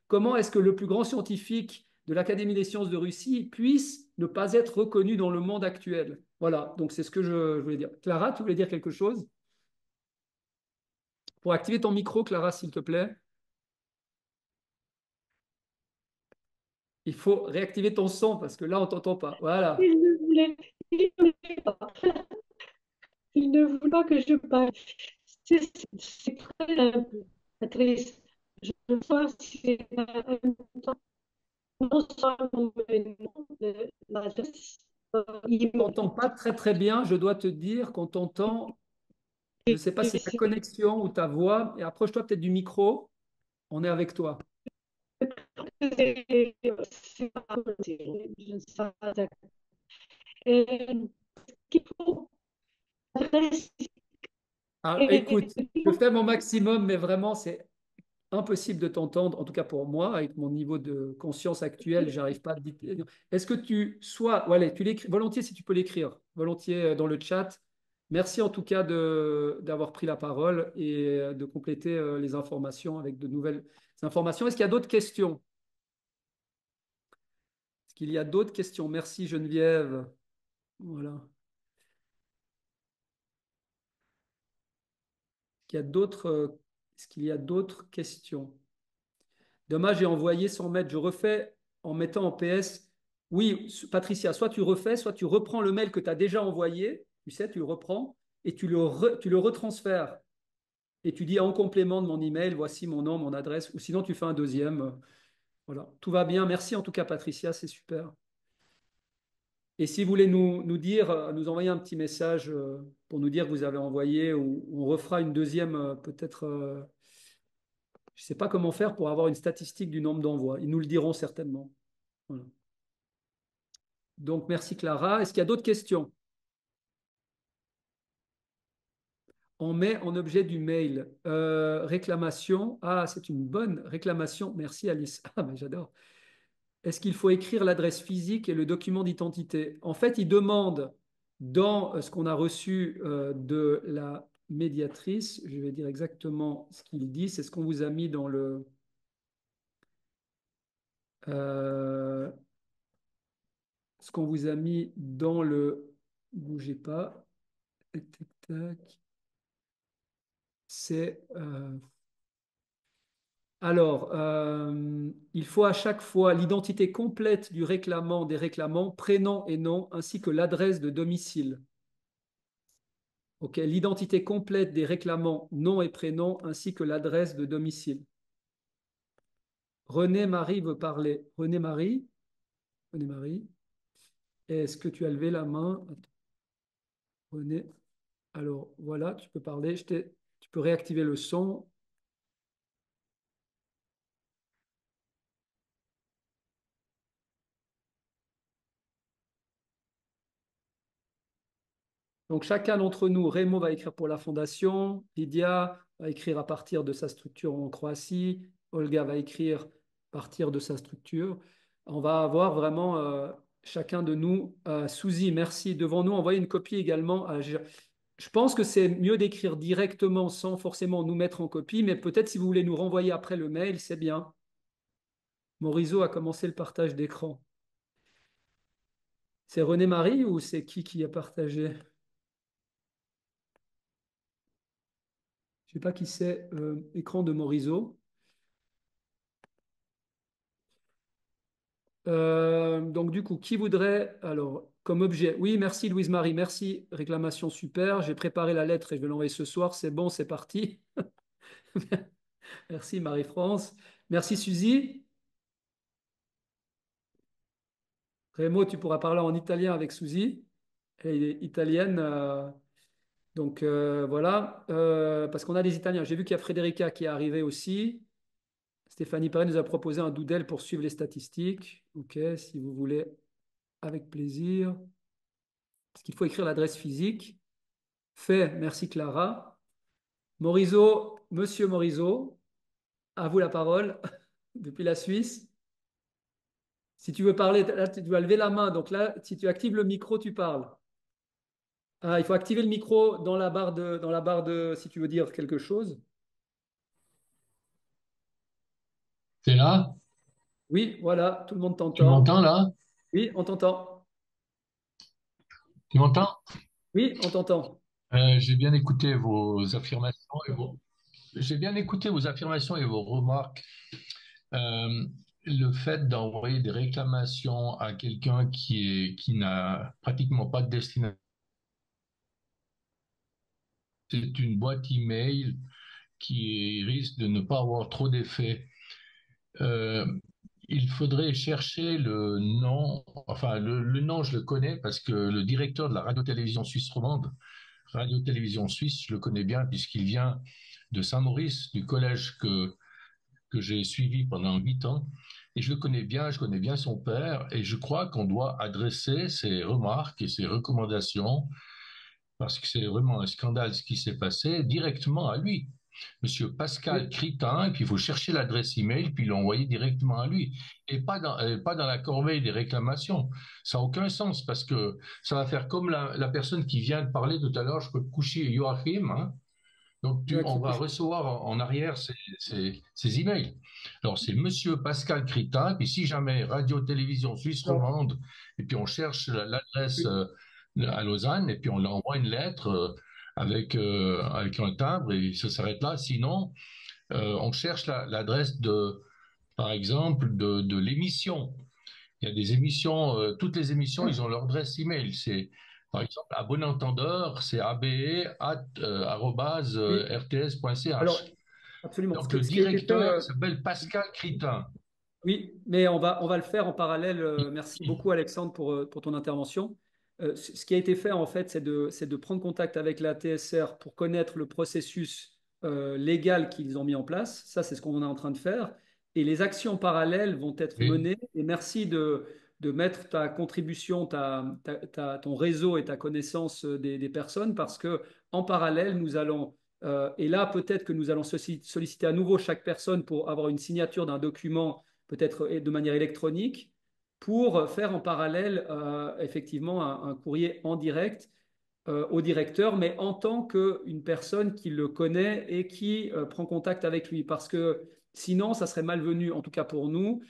Speaker 7: Comment est-ce que le plus grand scientifique de l'Académie des sciences de Russie puisse ne pas être reconnu dans le monde actuel? Voilà, donc c'est ce que je voulais dire. Clara, tu voulais dire quelque chose? Pour activer ton micro, Clara, s'il te plaît. Il faut réactiver ton son parce que là, on ne t'entend pas. Voilà.
Speaker 9: Il ne voulait pas. Il ne voulait pas que je parle. C'est très triste. Je vois si c'est un temps, non seulement l'adresse
Speaker 7: On ne
Speaker 9: email.
Speaker 7: t'entend pas très très bien. Je dois te dire qu'on t'entend. Je ne sais pas si c'est ta connexion ou ta voix. Et approche-toi peut-être du micro. On est avec toi.
Speaker 9: C'est pas possible. Je ne sais pas d'accord. Qu'il faut adresser.
Speaker 7: Ah, écoute, je fais mon maximum, mais vraiment, c'est impossible de t'entendre, en tout cas pour moi, avec mon niveau de conscience actuel, j'arrive pas à te dire. Est-ce que voilà, tu l'écris, volontiers si tu peux l'écrire, volontiers dans le chat. Merci en tout cas d'avoir pris la parole et de compléter les informations avec de nouvelles informations. Est-ce qu'il y a d'autres questions? Est-ce qu'il y a d'autres questions? Merci Geneviève. Voilà. Est-ce qu'il y a d'autres questions? Dommage, j'ai envoyé sans mettre. Je refais en mettant en PS. Oui, Patricia, soit tu refais, soit tu reprends le mail que tu as déjà envoyé. Tu sais, tu le reprends et tu le retransfères. Et tu dis en complément de mon email, voici mon nom, mon adresse. Ou sinon, tu fais un deuxième. Voilà, tout va bien. Merci en tout cas, Patricia, c'est super. Et si vous voulez nous dire, nous envoyer un petit message pour nous dire que vous avez envoyé, ou on refera une deuxième, peut-être. Je ne sais pas comment faire pour avoir une statistique du nombre d'envois. Ils nous le diront certainement. Voilà. Donc, merci Clara. Est-ce qu'il y a d'autres questions? On met en objet du mail réclamation. Ah, c'est une bonne réclamation. Merci Alice. Ah, mais j'adore. Est-ce qu'il faut écrire l'adresse physique et le document d'identité? En fait, il demande dans ce qu'on a reçu de la médiatrice, je vais dire exactement ce qu'il dit, c'est ce qu'on vous a mis dans le... ce qu'on vous a mis dans le... Bougez pas. Tac, tac, tac. C'est... Alors, il faut à chaque fois l'identité complète du réclamant, des réclamants, prénom et nom, ainsi que l'adresse de domicile. Ok, l'identité complète des réclamants, nom et prénom, ainsi que l'adresse de domicile. René-Marie veut parler. René-Marie? René-Marie? Est-ce que tu as levé la main? Attends. René? Alors, voilà, tu peux parler. Tu peux réactiver le son. Donc, chacun d'entre nous, Remo va écrire pour la fondation, Lydia va écrire à partir de sa structure en Croatie, Olga va écrire à partir de sa structure. On va avoir vraiment chacun de nous. Suzy, merci. Devant nous, envoyer une copie également. Je pense que c'est mieux d'écrire directement sans forcément nous mettre en copie, mais peut-être si vous voulez nous renvoyer après le mail, c'est bien. Morisot a commencé le partage d'écran. C'est René-Marie ou c'est qui a partagé? Je ne sais pas qui c'est, écran de Morisot. Donc du coup, qui voudrait, alors, comme objet, oui, merci Louise-Marie, merci, réclamation super, j'ai préparé la lettre et je vais l'envoyer ce soir, c'est bon, c'est parti. Merci Marie-France, merci Suzy. Rémo, tu pourras parler en italien avec Suzy, elle est italienne, donc voilà, parce qu'on a des Italiens, j'ai vu qu'il y a Frédérica qui est arrivée aussi. Stéphanie Perret nous a proposé un doodle pour suivre les statistiques. Ok, si vous voulez, avec plaisir. Parce qu'il faut écrire l'adresse physique. Fait, merci Clara. Morisot, Monsieur Morisot, à vous la parole depuis la Suisse. Si tu veux parler, là, tu dois lever la main. Donc là, si tu actives le micro, tu parles. Ah, il faut activer le micro dans la barre de, si tu veux dire quelque chose.
Speaker 10: T'es là?
Speaker 7: Oui, voilà, tout le monde
Speaker 10: Tu
Speaker 7: t'entend.
Speaker 10: m'entends là?
Speaker 7: Oui, on t'entend.
Speaker 10: Tu m'entends?
Speaker 7: Oui, on t'entend.
Speaker 10: J'ai bien écouté vos affirmations j'ai bien écouté vos affirmations et vos remarques. Euh, le fait d'envoyer des réclamations à quelqu'un qui n'a pratiquement pas de destination, c'est une boîte email qui risque de ne pas avoir trop d'effet. Euh, il faudrait chercher le nom, enfin le nom je le connais parce que le directeur de la radio-télévision suisse romande, radio-télévision suisse, je le connais bien puisqu'il vient de Saint-Maurice, du collège que j'ai suivi pendant 8 ans. Et je le connais bien, je connais bien son père, et je crois qu'on doit adresser ses remarques et ses recommandations, parce que c'est vraiment un scandale ce qui s'est passé, directement à lui. Monsieur Pascal Critin, et puis il faut chercher l'adresse email, puis l'envoyer directement à lui, et pas dans la corbeille des réclamations. Ça n'a aucun sens, parce que ça va faire comme la personne qui vient de parler tout à l'heure, je peux coucher Joachim, hein. Donc, on va recevoir en arrière ces emails. Alors, c'est Monsieur Pascal Critin, puis si jamais Radio-Télévision Suisse romande, et puis on cherche l'adresse à Lausanne, et puis on leur envoie une lettre avec un timbre, et ça s'arrête là. Sinon, on cherche l'adresse par exemple, de l'émission. Il y a des émissions, toutes les émissions, ils ont leur adresse email. C'est, par exemple, à bon entendeur, c'est abe@rts.ch.
Speaker 7: Alors, absolument.
Speaker 10: Donc, le directeur s'appelle Pascal Critin.
Speaker 7: Oui, mais on va le faire en parallèle. Merci beaucoup, Alexandre, pour ton intervention. Ce qui a été fait, en fait, c'est de prendre contact avec la TSR pour connaître le processus légal qu'ils ont mis en place. Ça, c'est ce qu'on est en train de faire. Et les actions parallèles vont être menées. Et merci de mettre ta contribution, ton réseau et ta connaissance des personnes, parce que en parallèle, nous allons, et là, peut-être que nous allons solliciter à nouveau chaque personne pour avoir une signature d'un document peut-être de manière électronique, pour faire en parallèle effectivement un courrier en direct au directeur, mais en tant qu'une personne qui le connaît et qui prend contact avec lui. Parce que sinon, ça serait malvenu, en tout cas pour nous.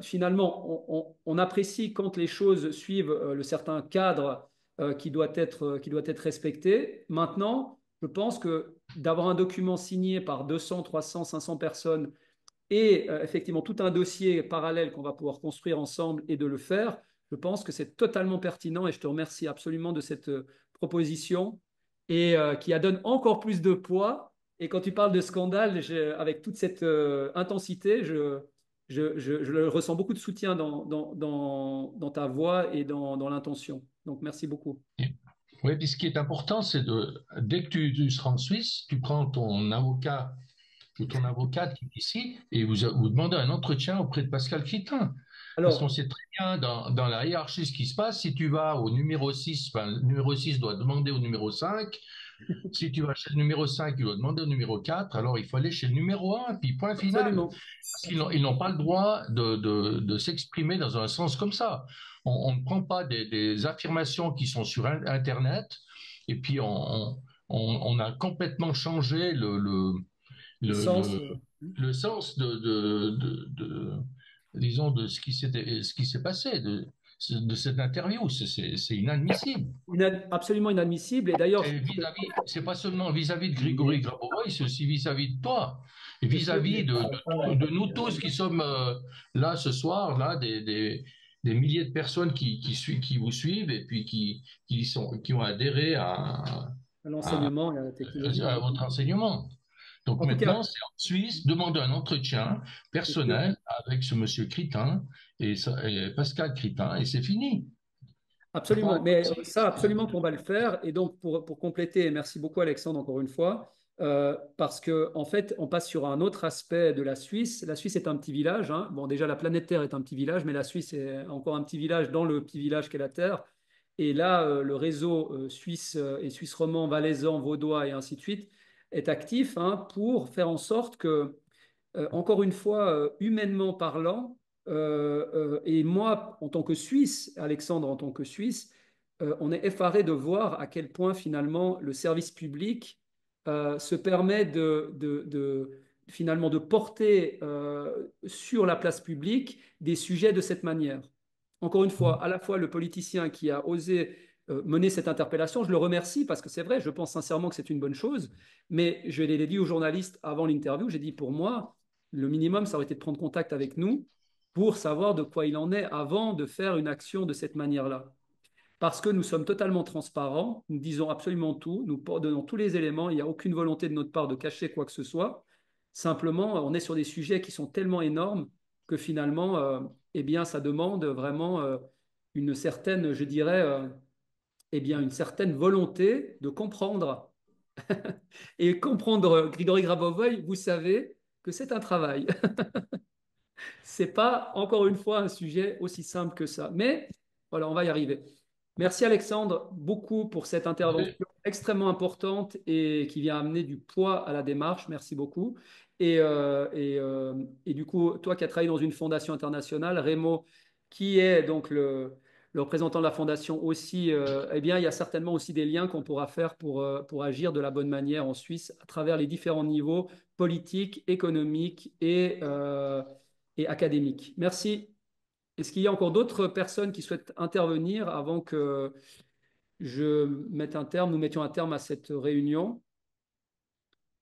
Speaker 7: Finalement, on apprécie quand les choses suivent le certain cadre qui doit être respecté. Maintenant, je pense que d'avoir un document signé par 200, 300, 500 personnes et effectivement tout un dossier parallèle qu'on va pouvoir construire ensemble et de le faire, je pense que c'est totalement pertinent et je te remercie absolument de cette proposition et qui donne encore plus de poids. Et quand tu parles de scandale, avec toute cette intensité, je ressens beaucoup de soutien dans ta voix et dans l'intention. Donc merci beaucoup.
Speaker 10: Oui, puis ce qui est important, c'est dès que tu seras en Suisse, tu prends ton avocat ou ton avocate qui est ici et vous demandez un entretien auprès de Pascal Critin. Parce qu'on
Speaker 7: Alors,
Speaker 10: sait très bien dans la hiérarchie ce qui se passe. Si tu vas au numéro 6, ben, le numéro 6 doit demander au numéro 5. Si tu vas chez le numéro 5, il doit demander au numéro 4. Alors il faut aller chez le numéro 1, puis point final.
Speaker 7: absolument.
Speaker 10: Parce qu'ils n'ont pas le droit de s'exprimer dans un sens comme ça. On ne prend pas des affirmations qui sont sur Internet, et puis on a complètement changé
Speaker 7: Le
Speaker 10: le,
Speaker 7: sens.
Speaker 10: le, le sens disons, de ce qui s'est passé, de cette interview. C'est inadmissible.
Speaker 7: Absolument inadmissible. Et d'ailleurs,
Speaker 10: C'est pas seulement vis-à-vis de Grigory Grabovoï, c'est aussi vis-à-vis de toi. Et
Speaker 7: bien sûr,
Speaker 10: vis-à-vis de nous tous qui sommes là ce soir, là, des milliers de personnes qui vous suivent et puis qui ont adhéré
Speaker 7: l'enseignement et la technologie.
Speaker 10: à votre enseignement. Donc
Speaker 7: En tout
Speaker 10: maintenant,
Speaker 7: cas,
Speaker 10: c'est en Suisse, demande un entretien personnel avec ce monsieur Critin et Pascal Critin, et c'est fini.
Speaker 7: absolument. Mais ça, absolument qu'on va le faire. Et donc, pour compléter, et merci beaucoup, Alexandre, encore une fois, parce que en fait, on passe sur un autre aspect de la Suisse. La Suisse est un petit village, hein. Bon, déjà, la planète Terre est un petit village, mais la Suisse est encore un petit village dans le petit village qu'est la Terre. Et là, le réseau suisse et suisse romand, valaisan, vaudois et ainsi de suite est actif, hein, pour faire en sorte que, encore une fois, humainement parlant, et moi, en tant que Suisse, Alexandre, en tant que Suisse, on est effaré de voir à quel point finalement le service public se permet finalement de porter sur la place publique des sujets de cette manière. Encore une fois, à la fois le politicien qui a osé mener cette interpellation, je le remercie parce que c'est vrai, je pense sincèrement que c'est une bonne chose, mais je l'ai dit aux journalistes avant l'interview, j'ai dit pour moi, le minimum, ça aurait été de prendre contact avec nous pour savoir de quoi il en est avant de faire une action de cette manière-là. Parce que nous sommes totalement transparents, nous disons absolument tout, nous donnons tous les éléments, il n'y a aucune volonté de notre part de cacher quoi que ce soit. Simplement, on est sur des sujets qui sont tellement énormes que finalement, eh bien, ça demande vraiment une certaine, je dirais, eh bien, une certaine volonté de comprendre. Et comprendre Grigory Grabovoï, vous savez que c'est un travail. C'est pas, encore une fois, un sujet aussi simple que ça. Mais voilà, on va y arriver. Merci Alexandre beaucoup pour cette intervention extrêmement importante et qui vient amener du poids à la démarche. Merci beaucoup. Et du coup, toi qui as travaillé dans une fondation internationale, Rémo, qui est donc le représentant de la fondation aussi, eh bien, il y a certainement aussi des liens qu'on pourra faire pour agir de la bonne manière en Suisse à travers les différents niveaux politiques, économiques et académiques. Merci. Est-ce qu'il y a encore d'autres personnes qui souhaitent intervenir avant que nous mettions un terme à cette réunion?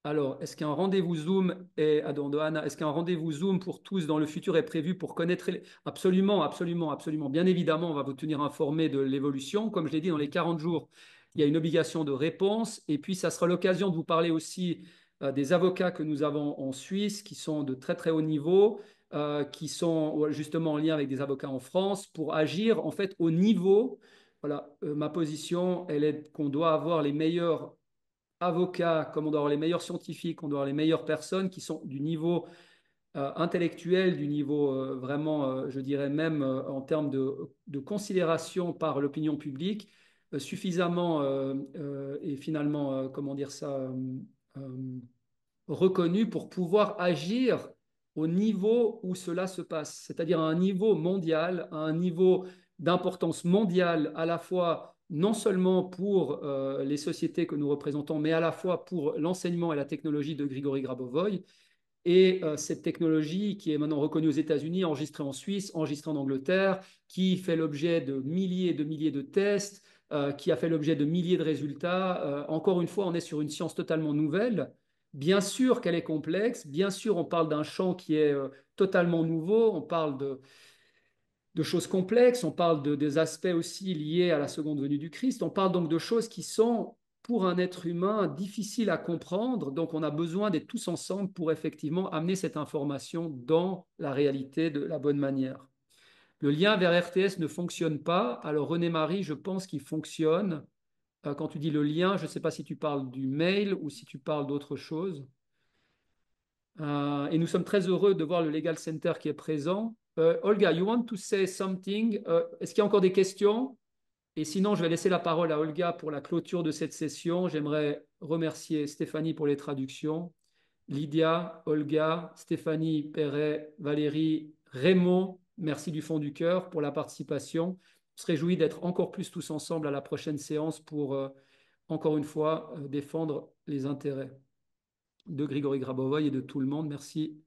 Speaker 7: Alors, est-ce qu'un rendez-vous Zoom est-ce qu'un rendez-vous Zoom pour tous dans le futur est prévu pour connaître Absolument, absolument, absolument. Bien évidemment, on va vous tenir informé de l'évolution. Comme je l'ai dit, dans les 40 jours, il y a une obligation de réponse. Et puis, ça sera l'occasion de vous parler aussi des avocats que nous avons en Suisse, qui sont de très, très haut niveau, qui sont justement en lien avec des avocats en France, pour agir en fait au niveau. Voilà, ma position, elle est qu'on doit avoir les meilleurs avocats, comme on doit avoir les meilleurs scientifiques, on doit avoir les meilleures personnes qui sont du niveau intellectuel, du niveau vraiment, je dirais même en termes de considération par l'opinion publique, suffisamment et finalement, comment dire ça, euh, reconnu pour pouvoir agir au niveau où cela se passe, c'est-à-dire à un niveau mondial, à un niveau d'importance mondiale, à la fois non seulement pour les sociétés que nous représentons, mais à la fois pour l'enseignement et la technologie de Grigory Grabovoï. Et cette technologie qui est maintenant reconnue aux États-Unis, enregistrée en Suisse, enregistrée en Angleterre, qui fait l'objet de milliers et de milliers de tests, qui a fait l'objet de milliers de résultats. Encore une fois, on est sur une science totalement nouvelle. Bien sûr qu'elle est complexe, bien sûr on parle d'un champ qui est totalement nouveau, on parle de choses complexes, on parle des aspects aussi liés à la seconde venue du Christ, on parle donc de choses qui sont pour un être humain difficiles à comprendre, donc on a besoin d'être tous ensemble pour effectivement amener cette information dans la réalité de la bonne manière. Le lien vers RTS ne fonctionne pas, alors René-Marie, je pense qu'il fonctionne. Quand tu dis le lien, je ne sais pas si tu parles du mail ou si tu parles d'autre chose. Et nous sommes très heureux de voir le Legal Center qui est présent. Olga, you want to say something? Est-ce qu'il y a encore des questions? Et sinon, je vais laisser la parole à Olga pour la clôture de cette session. J'aimerais remercier Stéphanie pour les traductions, Lydia, Olga, Stéphanie, Perret, Valérie, Raymond, merci du fond du cœur pour la participation. Je serais réjouis d'être encore plus tous ensemble à la prochaine séance pour, encore une fois, défendre les intérêts de Grigory Grabovoï et de tout le monde. Merci.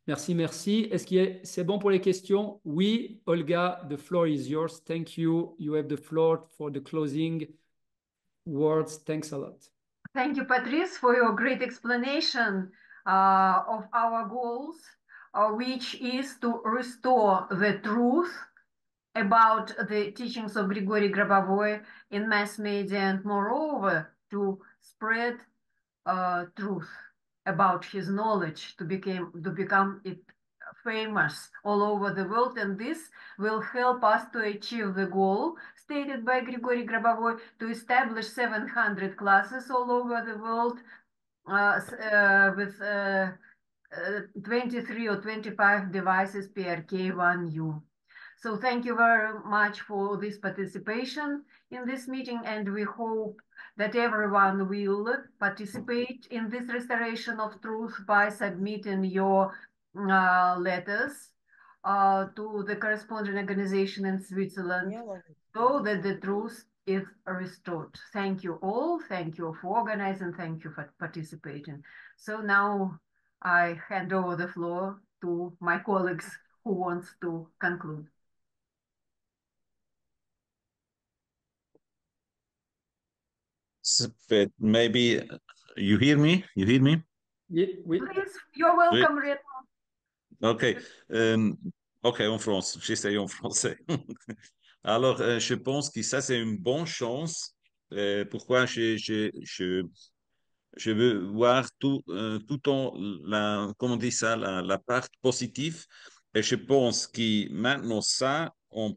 Speaker 7: Merci, merci. Est-ce que c'est bon pour les questions? Oui, Olga, the floor is yours. Thank you. You have the floor for the closing words. Thanks a lot.
Speaker 1: Thank you, Patrice, for your great explanation of our goals, which is to restore the truth about the teachings of Grigory Grabovoy in mass media, and moreover, to spread truth about his knowledge to become it famous all over the world, and this will help us to achieve the goal stated by Grigory Grabovoy to establish 700 classes all over the world with 23 or 25 devices PRK1U. So thank you very much for this participation in this meeting, and we hope that everyone will participate in this restoration of truth by submitting your letters to the corresponding organization in Switzerland so that the truth is restored. Thank you all. Thank you for organizing. Thank you for participating. So now I hand over the floor to my colleagues who wants to conclude.
Speaker 6: Maybe you hear me? You hear me?
Speaker 7: Oui.
Speaker 1: Please, you're welcome,
Speaker 6: Oui. Ok. Ok, en France. J'essaye en français. Alors, je pense que ça, c'est une bonne chance. Pourquoi je veux voir tout en comment on dit ça, la part positive. Et je pense que maintenant, ça, on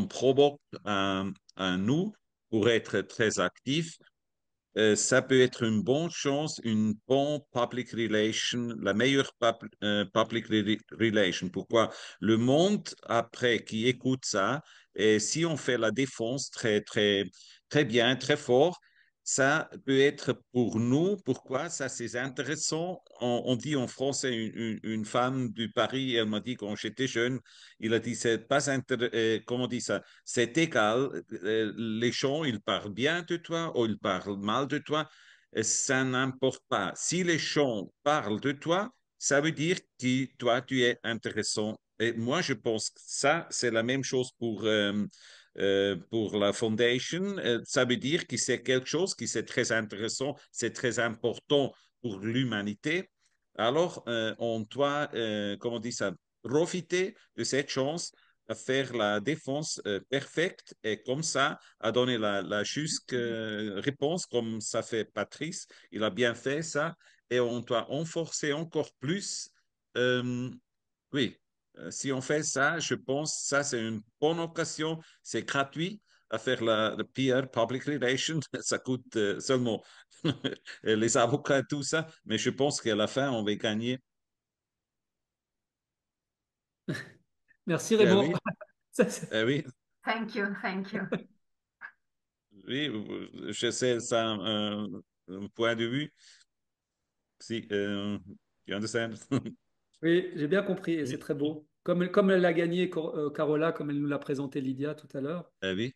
Speaker 6: provoque un nous pour être très actif. Ça peut être une bonne chance, une bonne public relation, la meilleure public relation. Pourquoi? Le monde, après, qui écoute ça, et si on fait la défense très, très, très bien, très fort, ça peut être pour nous. Pourquoi? Ça, c'est intéressant. On dit en français, une femme du Paris, elle m'a dit quand j'étais jeune, il a dit, c'est pas comment on dit ça? C'est égal. Les gens, ils parlent bien de toi ou ils parlent mal de toi. Ça n'importe pas. Si les gens parlent de toi, ça veut dire que toi, tu es intéressant. Et moi, je pense que ça, c'est la même chose pour la foundation. Ça veut dire que c'est quelque chose qui c'est très intéressant, c'est très important pour l'humanité. Alors, on doit, comment on dit ça, profiter de cette chance à faire la défense parfaite et comme ça, à donner la juste réponse, comme ça fait Patrice. Il a bien fait ça et on doit renforcer encore plus. Oui, si on fait ça, je pense que ça, c'est une bonne occasion. C'est gratuit à faire la PR, Public Relations. Ça coûte seulement les avocats, tout ça. Mais je pense qu'à la fin, on va gagner.
Speaker 7: Merci Raymond.
Speaker 6: Oui. Oui.
Speaker 1: Thank you, thank you.
Speaker 6: Oui, je sais ça un point de vue. Si, you understand?
Speaker 7: Oui, j'ai bien compris et
Speaker 6: Oui.
Speaker 7: c'est très beau. Comme elle l'a gagné, Carola, comme elle nous l'a présenté Lydia tout à l'heure.
Speaker 6: Oui.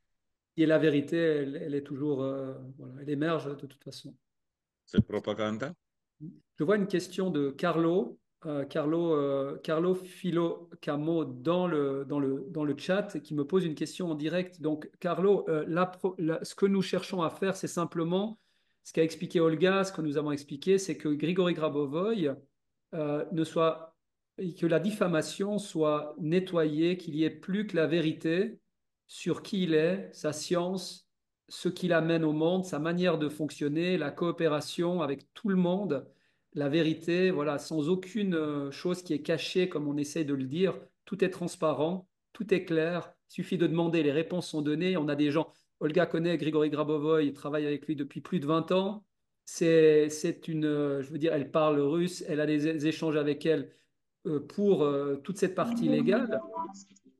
Speaker 7: Et la vérité, elle est toujours, voilà, elle émerge de toute façon.
Speaker 6: C'est propagande.
Speaker 7: Je vois une question de Carlo. Carlo Filocamo dans le chat qui me pose une question en direct. Donc, Carlo, ce que nous cherchons à faire, c'est simplement ce qu'a expliqué Olga, ce que nous avons expliqué, c'est que Grigory Grabovoï que la diffamation soit nettoyée, qu'il n'y ait plus que la vérité sur qui il est, sa science, ce qu'il amène au monde, sa manière de fonctionner, la coopération avec tout le monde, la vérité, voilà, sans aucune chose qui est cachée, comme on essaie de le dire. Tout est transparent, tout est clair. Il suffit de demander, les réponses sont données. On a des gens, Olga connaît Grigory Grabovoï, travaille avec lui depuis plus de 20 ans. Je veux dire, elle parle russe, elle a des échanges avec elle pour toute cette partie légale.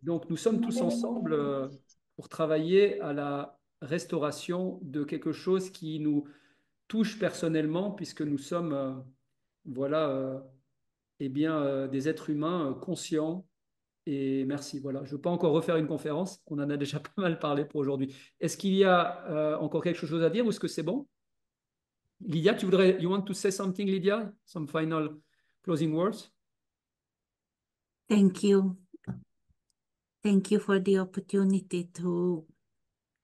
Speaker 7: Donc, nous sommes tous ensemble pour travailler à la restauration de quelque chose qui nous touche personnellement, puisque nous sommes, voilà, eh bien, des êtres humains conscients. Et merci. Voilà, je ne veux pas encore refaire une conférence. On en a déjà pas mal parlé pour aujourd'hui. Est-ce qu'il y a encore quelque chose à dire ou est-ce que c'est bon? Lydia, you want to say something, Lydia? Some final closing words?
Speaker 2: Thank you. Thank you for the opportunity to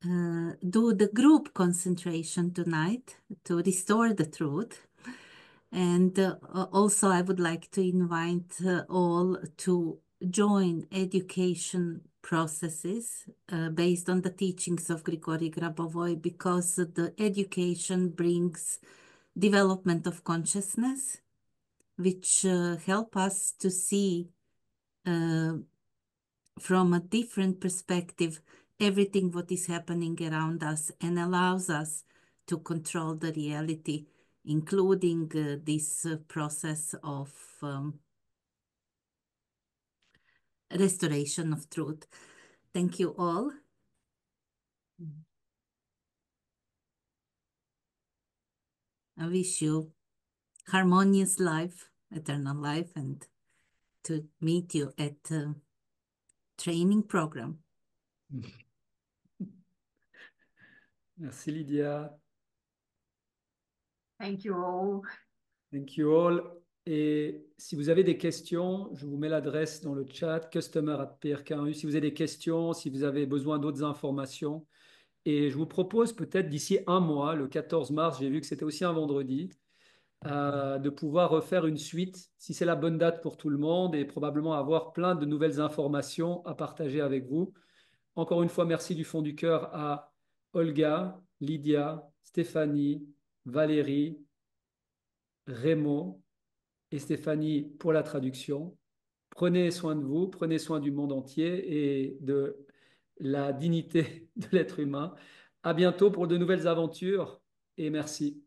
Speaker 2: do the group concentration tonight to restore the truth. And also I would like to invite all to join education processes based on the teachings of Grigory Grabovoi, because the education brings development of consciousness, which help us to see from a different perspective everything what is happening around us, and allows us to control the reality, including this process of restoration of truth. Thank you all. I wish you harmonious life, eternal life, and to meet you at training program.
Speaker 7: Merci, Lydia.
Speaker 1: Thank you all.
Speaker 7: Thank you all. Et si vous avez des questions, je vous mets l'adresse dans le chat, customer@prk1u. Si vous avez des questions, si vous avez besoin d'autres informations. Et je vous propose peut-être d'ici un mois, le 14 mars, j'ai vu que c'était aussi un vendredi, de pouvoir refaire une suite, si c'est la bonne date pour tout le monde, et probablement avoir plein de nouvelles informations à partager avec vous. Encore une fois, merci du fond du cœur à Olga, Lydia, Stéphanie, Valérie, Raymond et Stéphanie pour la traduction. Prenez soin de vous, prenez soin du monde entier et de la dignité de l'être humain. À bientôt pour de nouvelles aventures et merci.